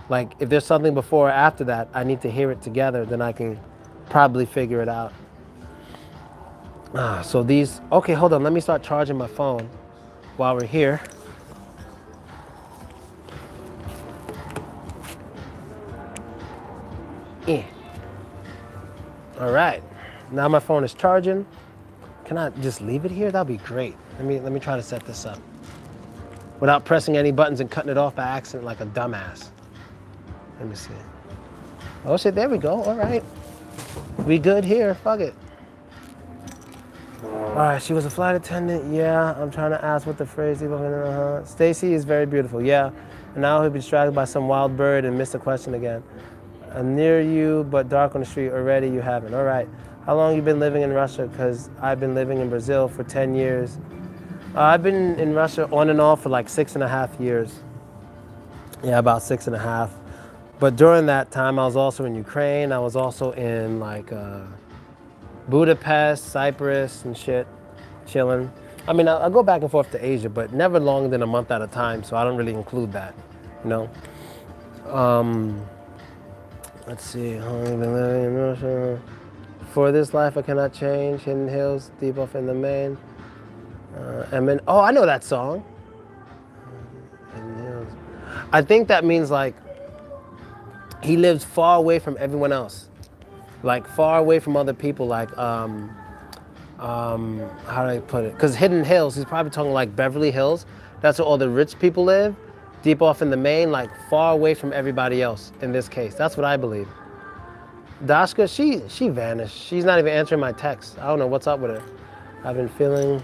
Like if there's something before or after that, I need to hear it together, then I can probably figure it out. So these, okay, hold on, let me start charging my phone while we're here. All right, now my phone is charging. Can I just leave it here? That'd be great. Let me try to set this up without pressing any buttons and cutting it off by accident like a dumbass. Let me see. Oh shit, there we go. All right, we good here. Fuck it. All right, she was a flight attendant. Yeah, I'm trying to ask what the phrase. Stacy is very beautiful. Yeah, and now he'll be distracted by some wild bird and miss the question again. I'm near you, but dark on the street. Already you haven't. All right. How long you been living in Russia? Because I've been living in Brazil for 10 years. I've been in Russia on and off for like 6.5 years. Yeah, about 6.5. But during that time, I was also in Ukraine. I was also in like Budapest, Cyprus and shit, chilling. I mean, I go back and forth to Asia, but never longer than a month at a time, so I don't really include that, you know? Let's see, how long have I been living in Russia? For this life I cannot change, hidden hills, deep off in the main. Eminem, oh, I know that song. Hidden hills. I think that means like, he lives far away from everyone else. Like far away from other people, like, how do I put it? Because Hidden Hills, he's probably talking like Beverly Hills. That's where all the rich people live. Deep off in the main, like far away from everybody else in this case. That's what I believe. Dashka, she vanished. She's not even answering my text. I don't know what's up with her. I've been feeling,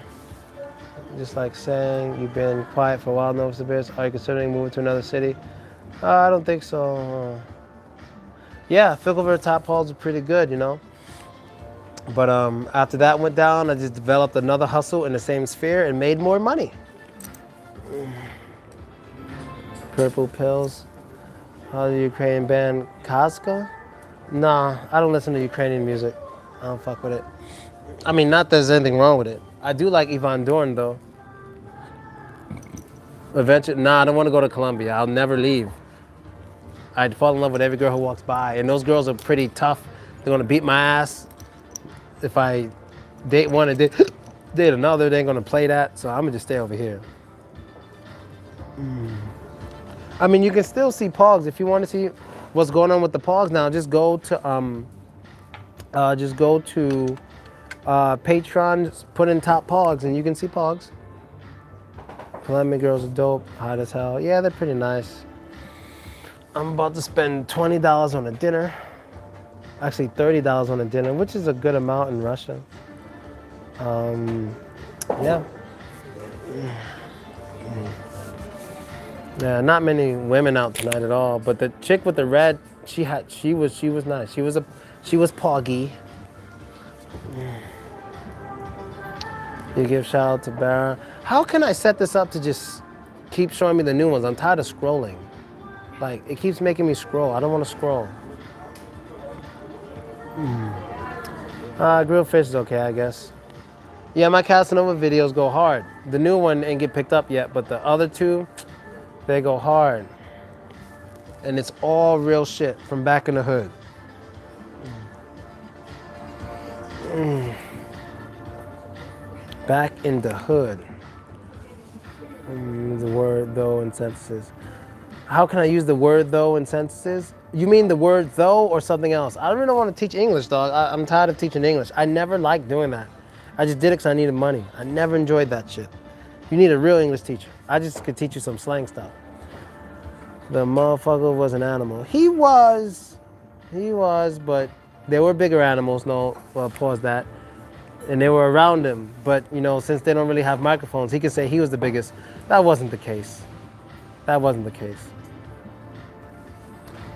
just like saying, you've been quiet for a while, Novosibirsk. Are you considering moving to another city? I don't think so. Yeah, Philochko top halls are pretty good, you know. But after that went down, I just developed another hustle in the same sphere and made more money. Purple Pills. How the Ukrainian band Kaska? Nah, I don't listen to Ukrainian music. I don't fuck with it. I mean, not that there's anything wrong with it. I do like Ivan Dorn though. Eventually, nah, I don't want to go to Colombia. I'll never leave. I'd fall in love with every girl who walks by, and those girls are pretty tough. They're gonna beat my ass. If I date one and date another, they ain't gonna play that. So I'm gonna just stay over here. I mean, you can still see Pogs if you want to see what's going on with the Pogs now. Just go to Patreon, just put in top Pogs, and you can see Pogs. Columbia girls are dope, hot as hell. Yeah, they're pretty nice. I'm about to spend $20 on a dinner. Actually, $30 on a dinner, which is a good amount in Russia. Yeah. Yeah, not many women out tonight at all. But the chick with the red, she was nice. She was poggy. You give shout out to Barra. How can I set this up to just keep showing me the new ones? I'm tired of scrolling. Like, it keeps making me scroll. I don't want to scroll. Grilled fish is okay, I guess. Yeah, my Casanova videos go hard. The new one ain't get picked up yet, but the other two, they go hard. And it's all real shit from back in the hood. Back in the hood. The word though in sentences. How can I use the word though in sentences? You mean the word though or something else? I really don't want to teach English, dog. I'm tired of teaching English. I never liked doing that. I just did it because I needed money. I never enjoyed that shit. You need a real English teacher. I just could teach you some slang stuff. The motherfucker was an animal. He was, but there were bigger animals. No, well, pause that. And they were around him. But, you know, since they don't really have microphones, he could say he was the biggest. That wasn't the case. That wasn't the case.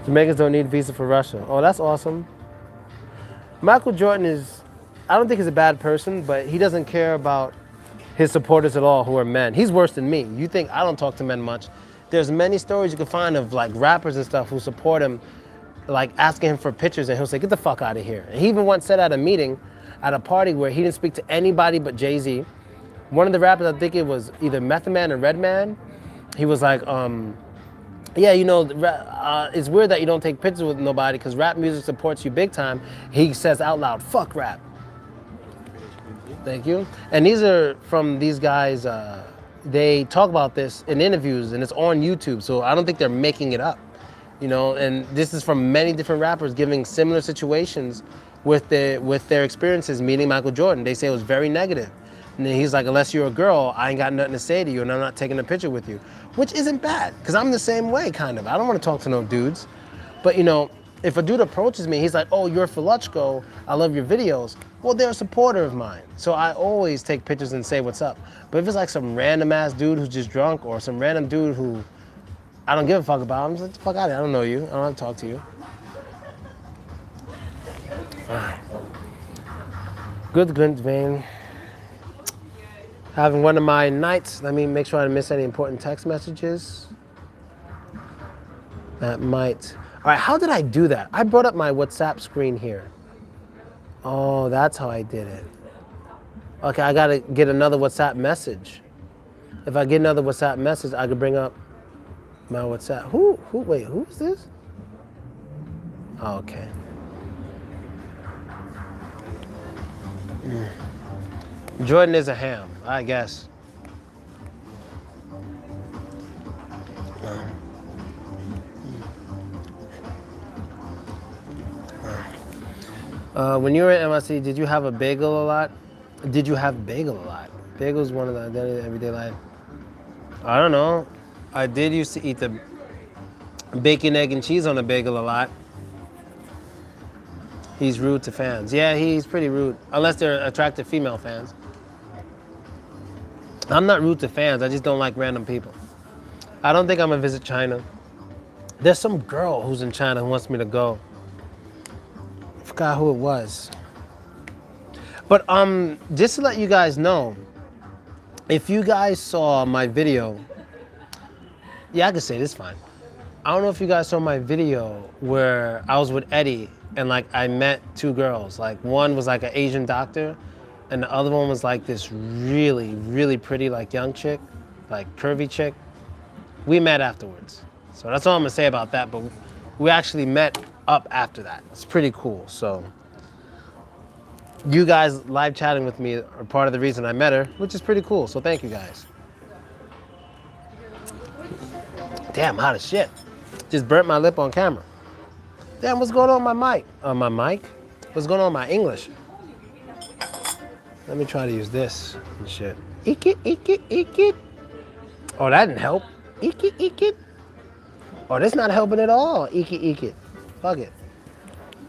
Jamaicans don't need visa for Russia. Oh, that's awesome. Michael Jordan is, I don't think he's a bad person, but he doesn't care about his supporters at all who are men. He's worse than me. You think I don't talk to men much. There's many stories you can find of like rappers and stuff who support him, like asking him for pictures, and he'll say, get the fuck out of here. And he even once said at a meeting, at a party where he didn't speak to anybody but Jay-Z. One of the rappers, I think it was either Method Man or Redman, he was like, yeah, you know, it's weird that you don't take pictures with nobody because rap music supports you big time. He says out loud, fuck rap. Thank you. And these are from these guys, they talk about this in interviews and it's on YouTube, so I don't think they're making it up. You know, and this is from many different rappers giving similar situations with their experiences meeting Michael Jordan. They say it was very negative. And then he's like, unless you're a girl, I ain't got nothing to say to you and I'm not taking a picture with you. Which isn't bad, because I'm the same way, kind of. I don't want to talk to no dudes. But you know, if a dude approaches me, he's like, oh, you're Philochko, I love your videos. Well, they're a supporter of mine. So I always take pictures and say what's up. But if it's like some random ass dude who's just drunk or some random dude who I don't give a fuck about, I'm just like, fuck out of here, I don't know you, I don't have to talk to you. Good glint vein. Having one of my nights, let me make sure I didn't miss any important text messages. That might, all right, how did I do that? I brought up my WhatsApp screen here. Oh, that's how I did it. Okay, I gotta get another WhatsApp message. If I get another WhatsApp message, I could bring up my WhatsApp. Wait, who's this? Oh, okay. Jordan is a ham, I guess. When you were at MIC, did you have a bagel a lot? Did you have bagel a lot? Bagel's one of the identity of everyday life. I don't know. I did used to eat the bacon, egg, and cheese on a bagel a lot. He's rude to fans. Yeah, he's pretty rude, unless they're attractive female fans. I'm not rude to fans, I just don't like random people. I don't think I'm gonna visit China. There's some girl who's in China who wants me to go. I forgot who it was. But just to let you guys know, if you guys saw my video, yeah, I can say this fine. I don't know if you guys saw my video where I was with Eddie and like I met two girls. Like one was like an Asian doctor and the other one was like this really, really pretty like young chick, like curvy chick. We met afterwards. So that's all I'm gonna say about that, but we actually met up after that. It's pretty cool, so. You guys live chatting with me are part of the reason I met her, which is pretty cool, so thank you guys. Damn, hot as shit. Just burnt my lip on camera. Damn, what's going on with my mic? My mic? What's going on with my English? Let me try to use this and shit. Eek it, eek it, eek it. Oh, that didn't help. Eek it, eek it. Oh, that's not helping at all. Eek it, eek it. Fuck it.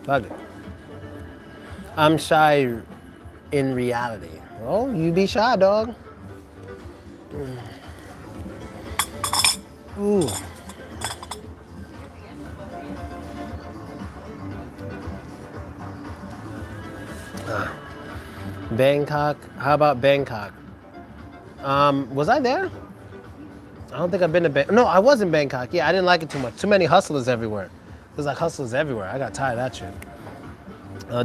Fuck it. I'm shy in reality. Well, you be shy, dog. Ooh. Bangkok. How about Bangkok? Was I there? I don't think I've been to Bangkok. No, I was in Bangkok. Yeah, I didn't like it too much. Too many hustlers everywhere. There's like hustlers everywhere. I got tired of that shit.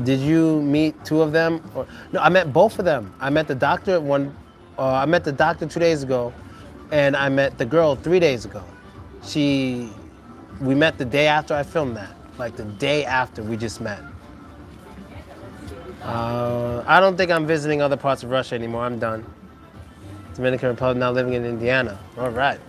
Did you meet two of them? Or, no, I met both of them. I met the doctor I met the doctor 2 days ago, and I met the girl 3 days ago. We met the day after I filmed that. Like the day after we just met. I don't think I'm visiting other parts of Russia anymore. I'm done. Dominican Republic, now living in Indiana. All right.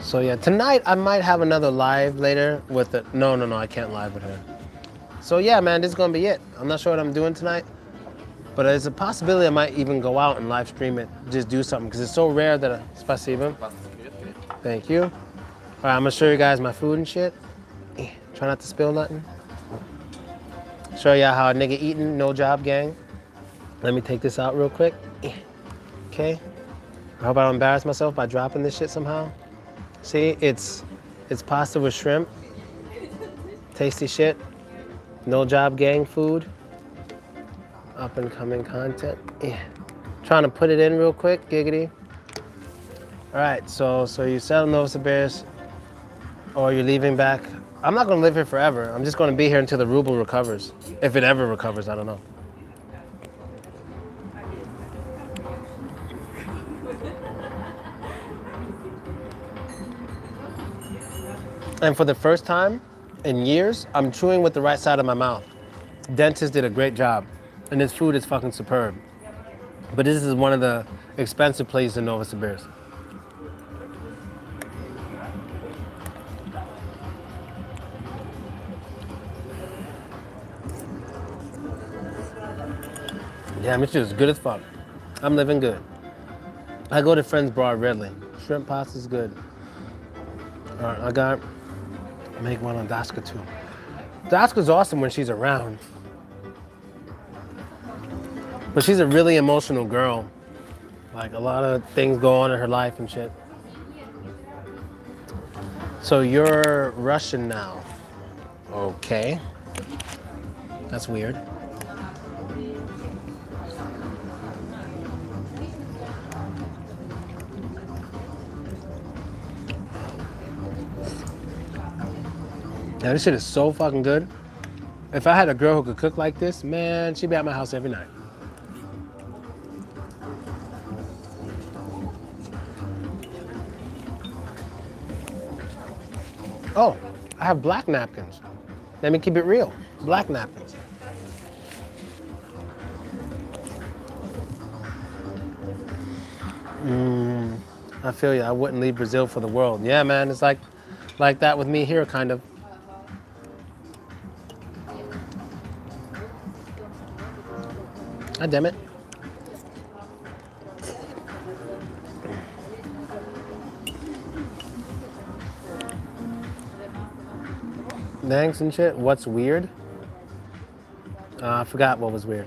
So yeah, tonight I might have another live later with the, no, I can't live with her. So yeah, man, this is gonna be it. I'm not sure what I'm doing tonight, but there's a possibility I might even go out and live stream it, just do something, because it's so rare that Spasibo. Thank you. All right, I'm gonna show you guys my food and shit. Try not to spill nothing. Show y'all how a nigga eating, no job gang. Let me take this out real quick. Okay. I hope I don't embarrass myself by dropping this shit somehow. See, it's pasta with shrimp. Tasty shit. No job gang food. Up and coming content. Trying to put it in real quick, giggity. All right, so you settle Novosibirsk, or you're leaving back I'm not gonna live here forever. I'm just gonna be here until the ruble recovers. If it ever recovers, I don't know. And for the first time in years, I'm chewing with the right side of my mouth. Dentist did a great job, and this food is fucking superb. But this is one of the expensive places in Novosibirsk. Damn, this shit is good as fuck. I'm living good. I go to Friends Broad Redley. Shrimp pasta's good. All right, I got make one on Daska too. Daska's awesome when she's around. But she's a really emotional girl. Like a lot of things go on in her life and shit. So you're Russian now. Okay. That's weird. Yeah, this shit is so fucking good. If I had a girl who could cook like this, man, she'd be at my house every night. Oh, I have black napkins. Let me keep it real. Black napkins. I feel you. I wouldn't leave Brazil for the world. Yeah, man, it's like that with me here, kind of. God damn it. Thanks and shit. What's weird? I forgot what was weird.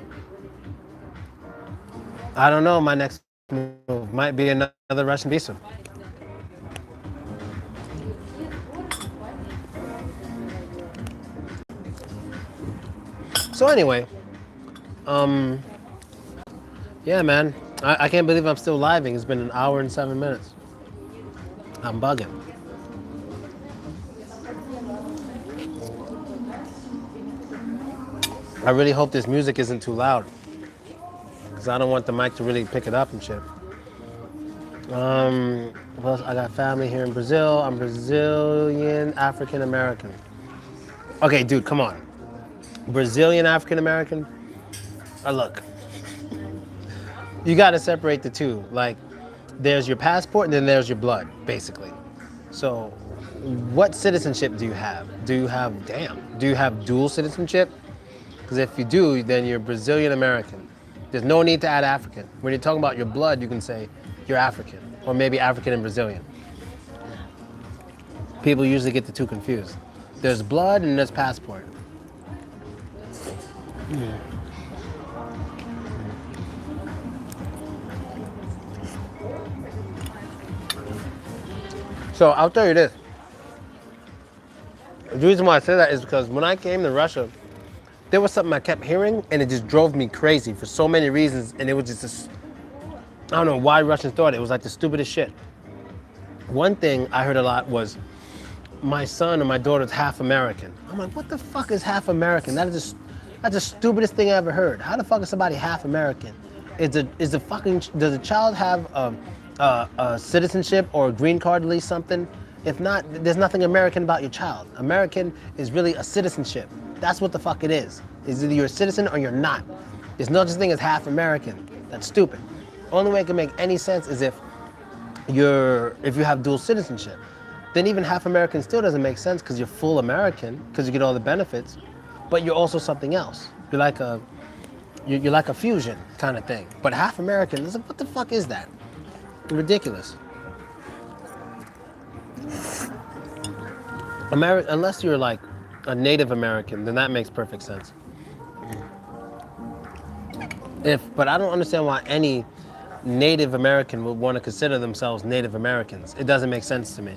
I don't know. My next move might be another Russian visa. So anyway, yeah, man. I can't believe I'm still living. It's been an hour and 7 minutes. I'm bugging. I really hope this music isn't too loud, because I don't want the mic to really pick it up and shit. Well, I got family here in Brazil. I'm Brazilian African American. Okay, dude, come on. Brazilian African American? Look, you got to separate the two. Like, there's your passport and then there's your blood, basically. So, what citizenship do you have? Do you have dual citizenship? Because if you do, then you're Brazilian American. There's no need to add African. When you're talking about your blood, you can say you're African, or maybe African and Brazilian. People usually get the two confused. There's blood and there's passport. So I'll tell you this. The reason why I say that is because when I came to Russia, there was something I kept hearing and it just drove me crazy for so many reasons, and it was just this, I don't know why Russians thought it was like the stupidest shit. One thing I heard a lot was my son or my daughter's half American. I'm like, what the fuck is half American? That's the stupidest thing I ever heard. How the fuck is somebody half American? Does a child have a citizenship or a green card, at least something? If not, there's nothing American about your child. American is really a citizenship. That's what the fuck it is. It's either you're a citizen or you're not. There's no such thing as half American. That's stupid. Only way it can make any sense is if you have dual citizenship. Then even half American still doesn't make sense because you're full American because you get all the benefits, but you're also something else. You're like a fusion kind of thing. But half American, it's like, what the fuck is that? Ridiculous. Unless you're like a Native American, then that makes perfect sense. But I don't understand why any Native American would want to consider themselves Native Americans. It doesn't make sense to me.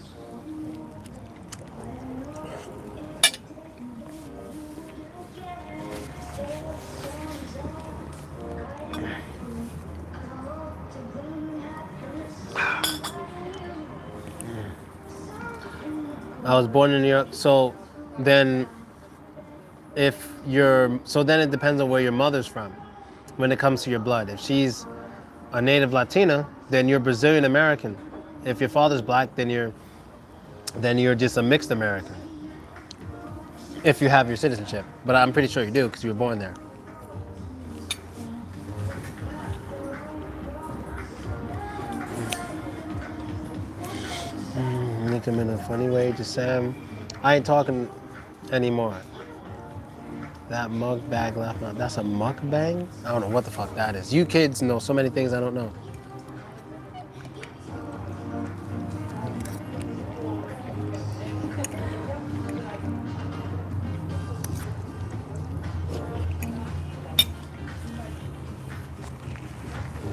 I was born in New York, so then then it depends on where your mother's from when it comes to your blood. If she's a native Latina, then you're Brazilian American. If your father's black, then you're just a mixed American. If you have your citizenship, but I'm pretty sure you do because you were born there. Look him in a funny way, just Sam. I ain't talking anymore. That mug bag left out. That's a mukbang? I don't know what the fuck that is. You kids know so many things I don't know.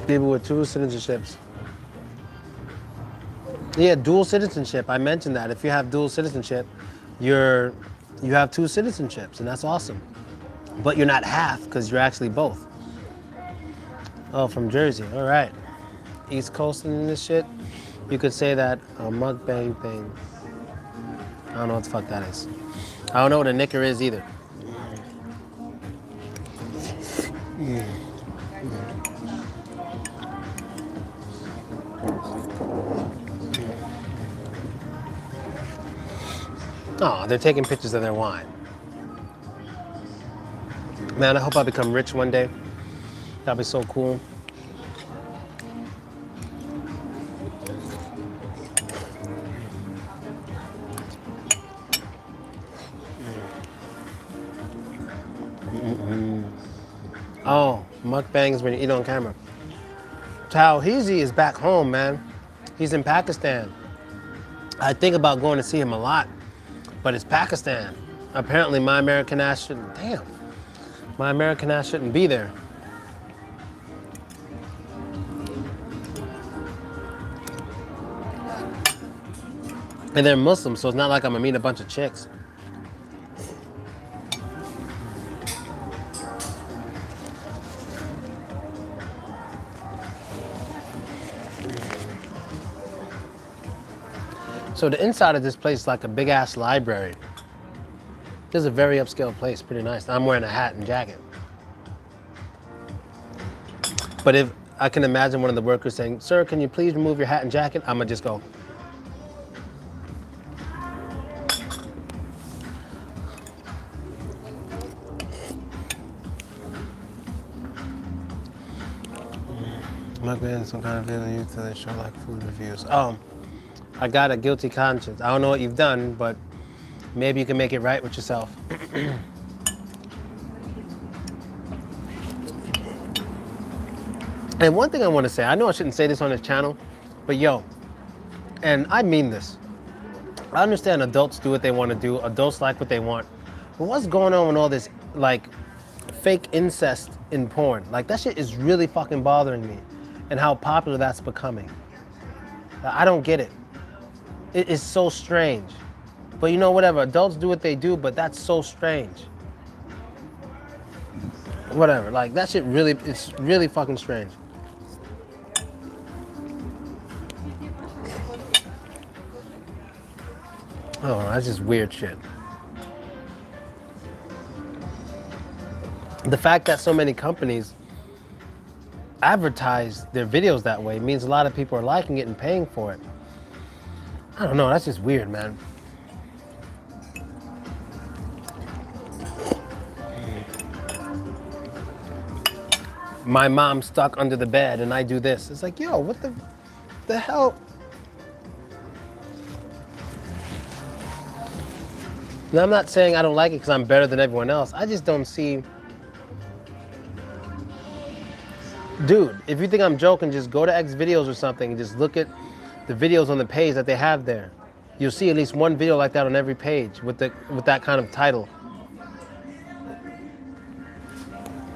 People with two citizenships. Yeah, dual citizenship. I mentioned that. If you have dual citizenship, you have two citizenships, and that's awesome. But you're not half, because you're actually both. Oh, from Jersey. All right. East Coast and this shit. You could say that a mukbang thing. I don't know what the fuck that is. I don't know what a knicker is either. Oh, they're taking pictures of their wine. Man, I hope I become rich one day. That'd be so cool. Oh, mukbangs when you eat on camera. Tawhizi is back home, man. He's in Pakistan. I think about going to see him a lot, but it's Pakistan. Apparently my American ass shouldn't, my American ass shouldn't be there. And they're Muslim, so it's not like I'm gonna meet a bunch of chicks. So the inside of this place is like a big ass library. This is a very upscale place, pretty nice. I'm wearing a hat and jacket. But if I can imagine one of the workers saying, "Sir, can you please remove your hat and jacket?" I'm gonna just go. Mukbang, some kind of video you to they show like food reviews. I got a guilty conscience. I don't know what you've done, but maybe you can make it right with yourself. And one thing I want to say, I know I shouldn't say this on this channel, but yo, and I mean this. I understand adults do what they want to do. Adults like what they want. But what's going on with all this, like, fake incest in porn? Like, that shit is really fucking bothering me. And how popular that's becoming. I don't get it. It is so strange. But you know, whatever, adults do what they do, but that's so strange. Whatever, like that shit really, it's really fucking strange. Oh, that's just weird shit. The fact that so many companies advertise their videos that way means a lot of people are liking it and paying for it. I don't know, that's just weird, man. My mom's stuck under the bed and I do this. It's like, yo, what the hell? Now, I'm not saying I don't like it because I'm better than everyone else. I just don't see. Dude, if you think I'm joking, just go to X videos or something and just look at the videos on the page that they have there. You'll see at least one video like that on every page with that kind of title.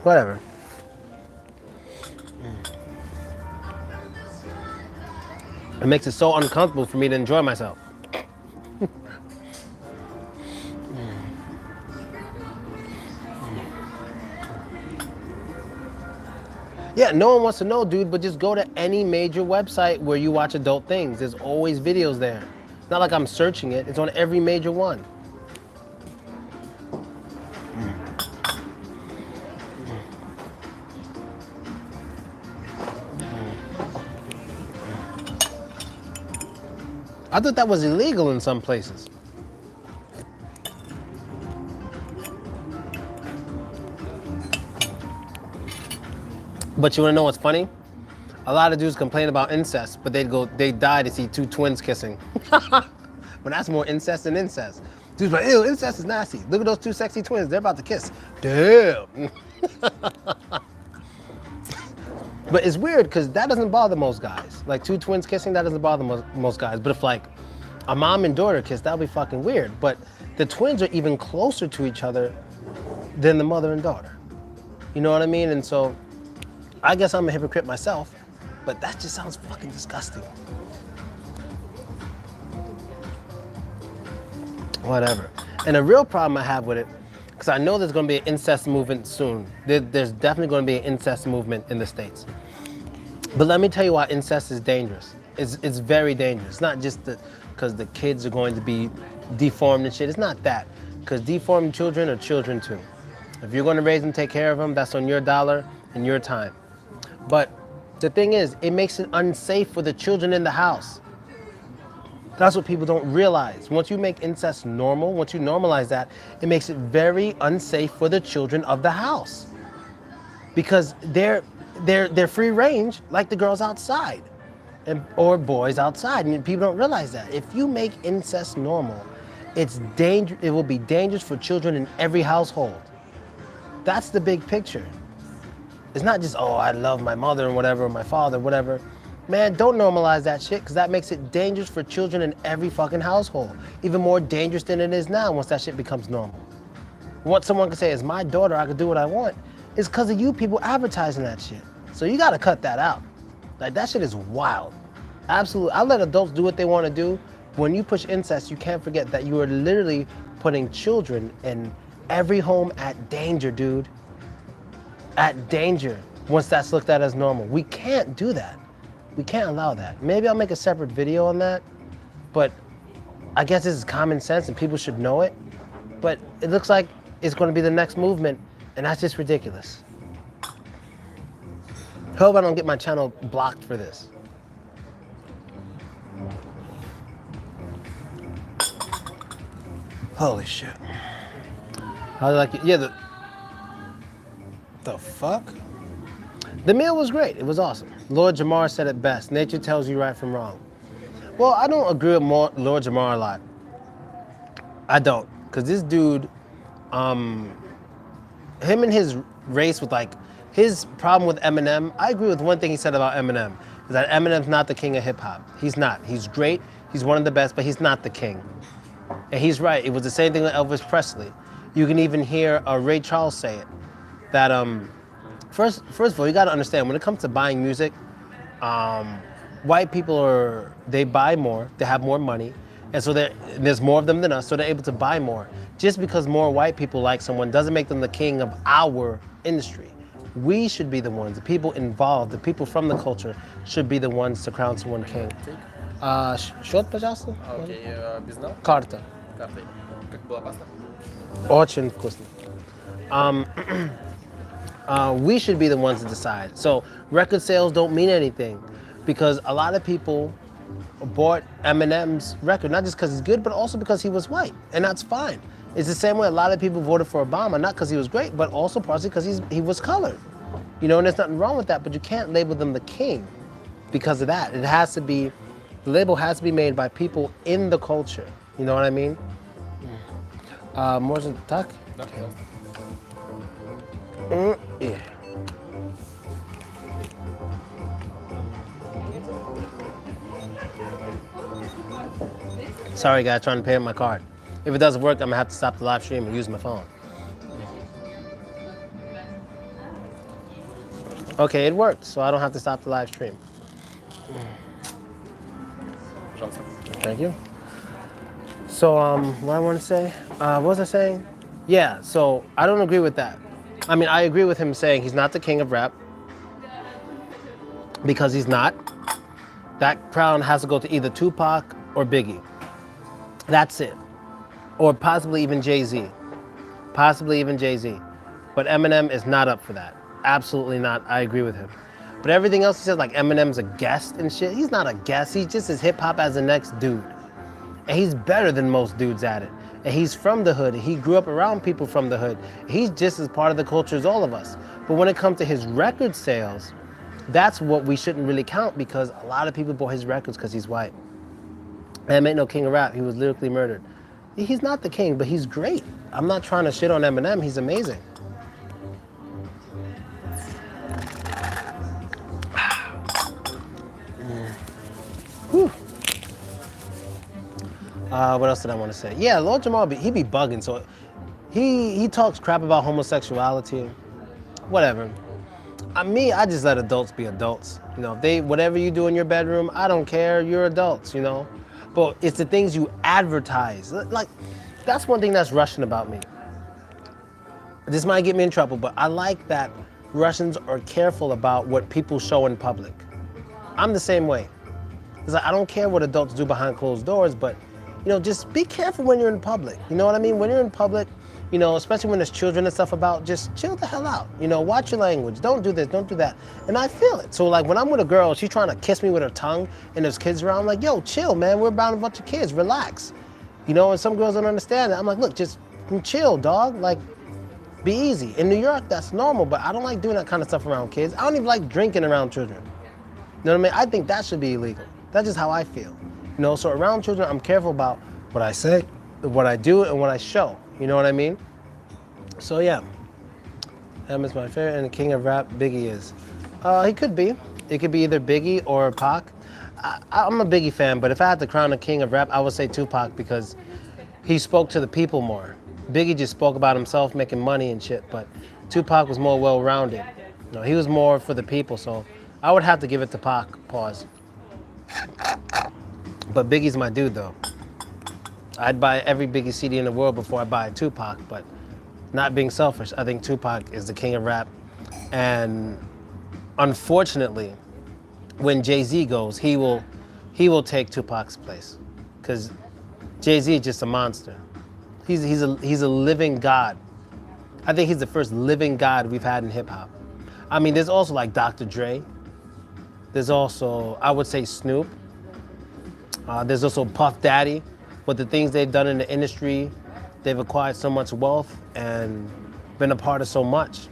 Whatever. It makes it so uncomfortable for me to enjoy myself. Yeah, no one wants to know, dude, but just go to any major website where you watch adult things. There's always videos there. It's not like I'm searching it. It's on every major one. I thought that was illegal in some places. But you wanna know what's funny? A lot of dudes complain about incest, but they die to see two twins kissing. But that's more incest than incest. Dudes like, ew, incest is nasty. Look at those two sexy twins, they're about to kiss. Damn. But it's weird because that doesn't bother most guys. Like two twins kissing, that doesn't bother most guys. But if like a mom and daughter kiss, that'll be fucking weird. But the twins are even closer to each other than the mother and daughter. You know what I mean? And so I guess I'm a hypocrite myself, but that just sounds fucking disgusting. Whatever. And the real problem I have with it, because I know there's going to be an incest movement soon. There's definitely going to be an incest movement in the States. But let me tell you why incest is dangerous. It's very dangerous. It's not just because the kids are going to be deformed and shit. It's not that. Because deformed children are children too. If you're going to raise them, take care of them, that's on your dollar and your time. But the thing is, it makes it unsafe for the children in the house. That's what people don't realize. Once you make incest normal, once you normalize that, it makes it very unsafe for the children of the house. Because they're free range like the girls outside or boys outside. And people don't realize that. If you make incest normal, it will be dangerous for children in every household. That's the big picture. It's not just, oh, I love my mother and whatever, or my father, whatever. Man, don't normalize that shit, because that makes it dangerous for children in every fucking household. Even more dangerous than it is now once that shit becomes normal. What someone can say is, my daughter, I can do what I want, is because of you people advertising that shit. So you gotta cut that out. Like, that shit is wild. Absolutely. I let adults do what they want to do. When you push incest, you can't forget that you are literally putting children in every home at danger, dude. At danger, once that's looked at as normal. We can't do that. We can't allow that. Maybe I'll make a separate video on that, but I guess this is common sense and people should know it. But it looks like it's going to be the next movement, and that's just ridiculous. Hope I don't get my channel blocked for this. Holy shit. How like it? Yeah, the fuck? The meal was great. It was awesome. Lord Jamar said it best. Nature tells you right from wrong. Well, I don't agree with Lord Jamar a lot. I don't. Because this dude, him and his race with like, his problem with Eminem, I agree with one thing he said about Eminem, is that Eminem's not the king of hip hop. He's not. He's great. He's one of the best, but he's not the king. And he's right. It was the same thing with Elvis Presley. You can even hear Ray Charles say it. That, First of all, you gotta understand, when it comes to buying music, white people they buy more, they have more money, and so there's more of them than us, so they're able to buy more. Just because more white people like someone doesn't make them the king of our industry. We should be the ones, the people involved, the people from the culture should be the ones to crown someone king. Счет, пожалуйста. Окей, бездал? Карта. Картой. Как была паста? Очень вкусно. We should be the ones to decide. So record sales don't mean anything because a lot of people bought Eminem's record, not just because he's good, but also because he was white, and that's fine. It's the same way a lot of people voted for Obama, not because he was great, but also partially because he was colored. You know, and there's nothing wrong with that, but you can't label them the king because of that. The label has to be made by people in the culture. You know what I mean? Можно так? Да, пожалуйста. Yeah. Sorry guys, trying to pay with my card. If it doesn't work, I'm gonna have to stop the live stream and use my phone. Okay, it worked, so I don't have to stop the live stream. Пожалуйста. Thank you. So, what I want to say? What was I saying? Yeah, so I don't agree with that. I mean, I agree with him saying he's not the king of rap because he's not. That crown has to go to either Tupac or Biggie. That's it. Or possibly even Jay-Z. Possibly even Jay-Z. But Eminem is not up for that. Absolutely not. I agree with him. But everything else he said, like Eminem's a guest and shit, he's not a guest. He's just as hip-hop as the next dude. And he's better than most dudes at it. And he's from the hood. He grew up around people from the hood. He's just as part of the culture as all of us. But when it comes to his record sales, that's what we shouldn't really count, because a lot of people bought his records because he's white. Eminem ain't no king of rap. He was lyrically murdered. He's not the king, but he's great. I'm not trying to shit on Eminem. He's amazing. Whew. What else did I want to say? Yeah, Lord Jamal, he be bugging. So he talks crap about homosexuality, whatever. I just let adults be adults. You know, if whatever you do in your bedroom, I don't care. You're adults, you know. But it's the things you advertise. Like, that's one thing that's Russian about me. This might get me in trouble, but I like that Russians are careful about what people show in public. I'm the same way. It's like, I don't care what adults do behind closed doors, but, you know, just be careful when you're in public. You know what I mean? When you're in public, you know, especially when there's children and stuff about, just chill the hell out. You know, watch your language. Don't do this, don't do that. And I feel it. So like when I'm with a girl, she's trying to kiss me with her tongue and there's kids around, I'm like, yo, chill, man. We're around a bunch of kids. Relax. You know, and some girls don't understand that. I'm like, look, just chill, dog. Like, be easy. In New York, that's normal, but I don't like doing that kind of stuff around kids. I don't even like drinking around children. You know what I mean? I think that should be illegal. That's just how I feel. You know, so around children, I'm careful about what I say, what I do, and what I show. You know what I mean? So yeah, Em is my favorite, and the king of rap, Biggie is. He could be. It could be either Biggie or Pac. I'm a Biggie fan, but if I had to crown a king of rap, I would say Tupac, because he spoke to the people more. Biggie just spoke about himself making money and shit, but Tupac was more well-rounded. You know, he was more for the people, so I would have to give it to Pac. Pause. But Biggie's my dude, though. I'd buy every Biggie CD in the world before I buy Tupac, but not being selfish, I think Tupac is the king of rap. And unfortunately, when Jay-Z goes, he will take Tupac's place, because Jay-Z is just a monster. He's a living god. I think he's the first living god we've had in hip hop. I mean, there's also like Dr. Dre. There's also, I would say, Snoop. There's also Puff Daddy. But the things they've done in the industry, they've acquired so much wealth and been a part of so much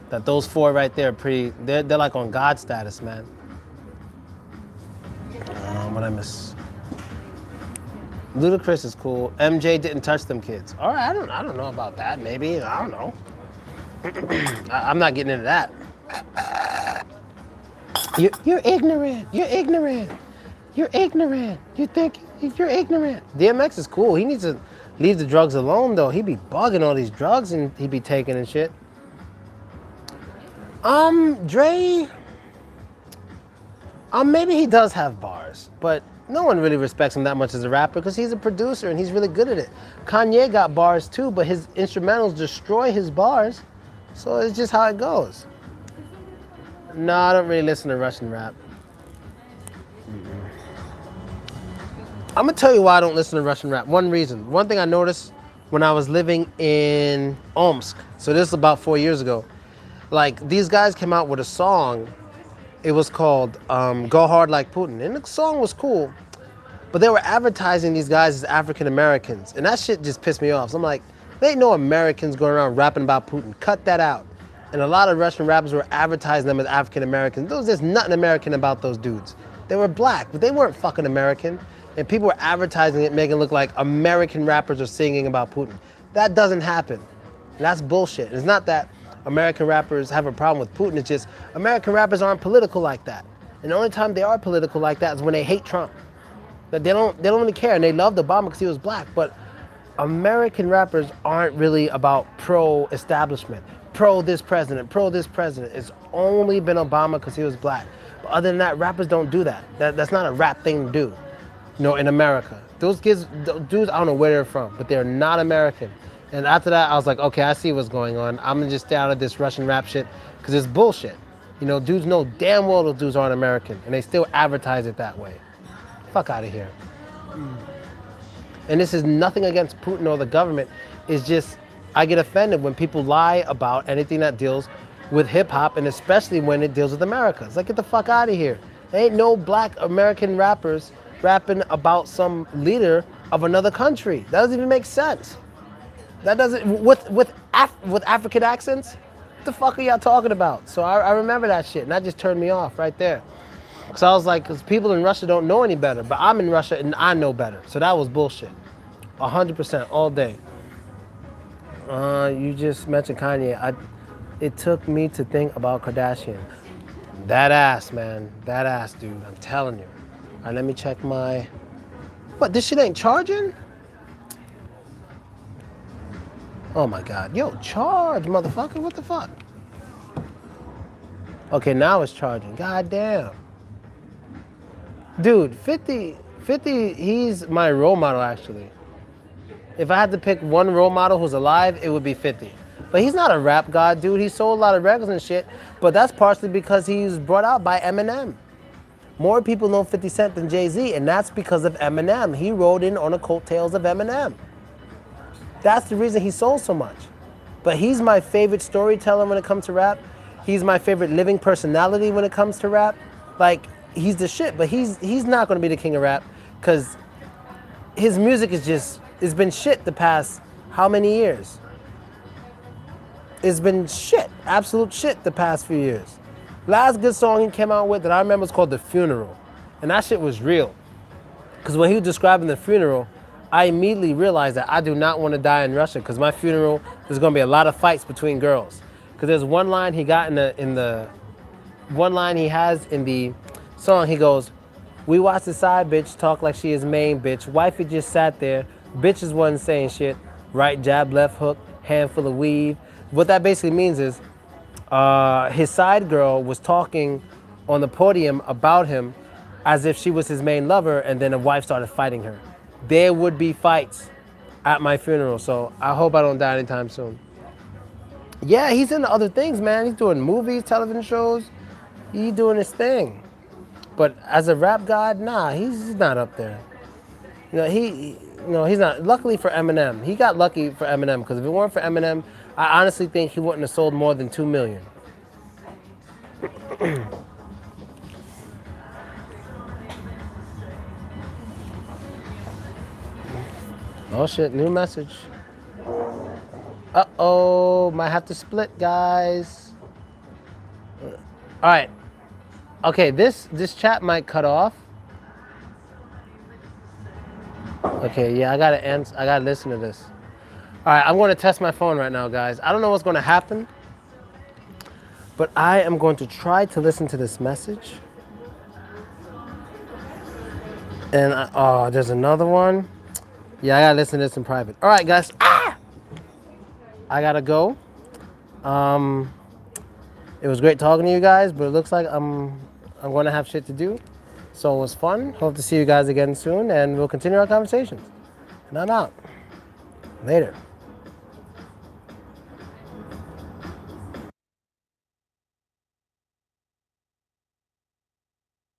that those four right there are they're like on God status, man. What I miss? Ludacris is cool. MJ didn't touch them kids. All right, I don't know about that. Maybe, I don't know. I'm not getting into that. You're ignorant. You're ignorant. You're ignorant. You think you're ignorant. DMX is cool. He needs to leave the drugs alone, though. He be bugging all these drugs and he be taking and shit. Dre, maybe he does have bars, but no one really respects him that much as a rapper because he's a producer and he's really good at it. Kanye got bars too, but his instrumentals destroy his bars. So it's just how it goes. No, I don't really listen to Russian rap. I'm gonna tell you why I don't listen to Russian rap. One reason. One thing I noticed when I was living in Omsk, so this is about 4 years ago, like these guys came out with a song. It was called Go Hard Like Putin. And the song was cool, but they were advertising these guys as African Americans. And that shit just pissed me off. So I'm like, there ain't no Americans going around rapping about Putin. Cut that out. And a lot of Russian rappers were advertising them as African Americans. There's nothing American about those dudes. They were black, but they weren't fucking American. And people were advertising it, making it look like American rappers are singing about Putin. That doesn't happen. And that's bullshit. It's not that American rappers have a problem with Putin. It's just American rappers aren't political like that. And the only time they are political like that is when they hate Trump. That they don't really care. And they loved Obama because he was black. But American rappers aren't really about pro-establishment, pro this president, pro this president. It's only been Obama because he was black. But other than that, rappers don't do that. That's not a rap thing to do. You know, in America. Those kids, those dudes, I don't know where they're from, but they're not American. And after that, I was like, okay, I see what's going on. I'm gonna just stay out of this Russian rap shit, because it's bullshit. You know, dudes know damn well those dudes aren't American, and they still advertise it that way. Fuck out of here. And this is nothing against Putin or the government. It's just, I get offended when people lie about anything that deals with hip hop, and especially when it deals with America. It's like, get the fuck out of here. There ain't no black American rappers rapping about some leader of another country. That doesn't even make sense. That doesn't, with African accents, what the fuck are y'all talking about? So I remember that shit, and that just turned me off right there. So I was like, because people in Russia don't know any better, but I'm in Russia and I know better. So that was bullshit. 100% all day. You just mentioned Kanye. It took me to think about Kardashian. That ass, man. That ass, dude. I'm telling you. All right, let me check my... What, this shit ain't charging? Oh my God. Yo, charge, motherfucker. What the fuck? Okay, now it's charging. God damn. Dude, 50, he's my role model, actually. If I had to pick one role model who's alive, it would be 50. But he's not a rap god, dude. He sold a lot of records and shit. But that's partially because he was brought out by Eminem. More people know 50 Cent than Jay-Z, and that's because of Eminem. He rode in on the coattails of Eminem. That's the reason he sold so much. But he's my favorite storyteller when it comes to rap. He's my favorite living personality when it comes to rap. Like, he's the shit, but he's not gonna be the king of rap because his music is just, it's been shit the past how many years? It's been shit, absolute shit the past few years. Last good song he came out with that I remember was called The Funeral. And that shit was real. Because when he was describing the funeral, I immediately realized that I do not want to die in Russia because my funeral, there's going to be a lot of fights between girls. Because there's one line he got one line he has in the song, he goes, "We watch the side bitch talk like she is main bitch. Wifey just sat there. Bitches wasn't saying shit. Right jab, left hook, handful of weave." What that basically means is his side girl was talking on the podium about him as if she was his main lover, and then a wife started fighting her. There would be fights at my funeral, so I hope I don't die anytime soon. Yeah, he's into other things, man. He's doing movies, television shows. He's doing his thing. But as a rap god, nah, he's not up there. He's not. Luckily for Eminem, he got lucky for Eminem, because if it weren't for Eminem, I honestly think he wouldn't have sold more than 2 million. Oh shit, new message. Uh-oh, might have to split, guys. All right. Okay, this chat might cut off. Okay, yeah, I gotta listen to this. All right, I'm going to test my phone right now, guys. I don't know what's going to happen, but I am going to try to listen to this message. And there's another one. Yeah, I gotta listen to this in private. All right, guys. I gotta go. It was great talking to you guys, but it looks like I'm going to have shit to do. So it was fun. Hope to see you guys again soon, and we'll continue our conversations. And I'm out. Later.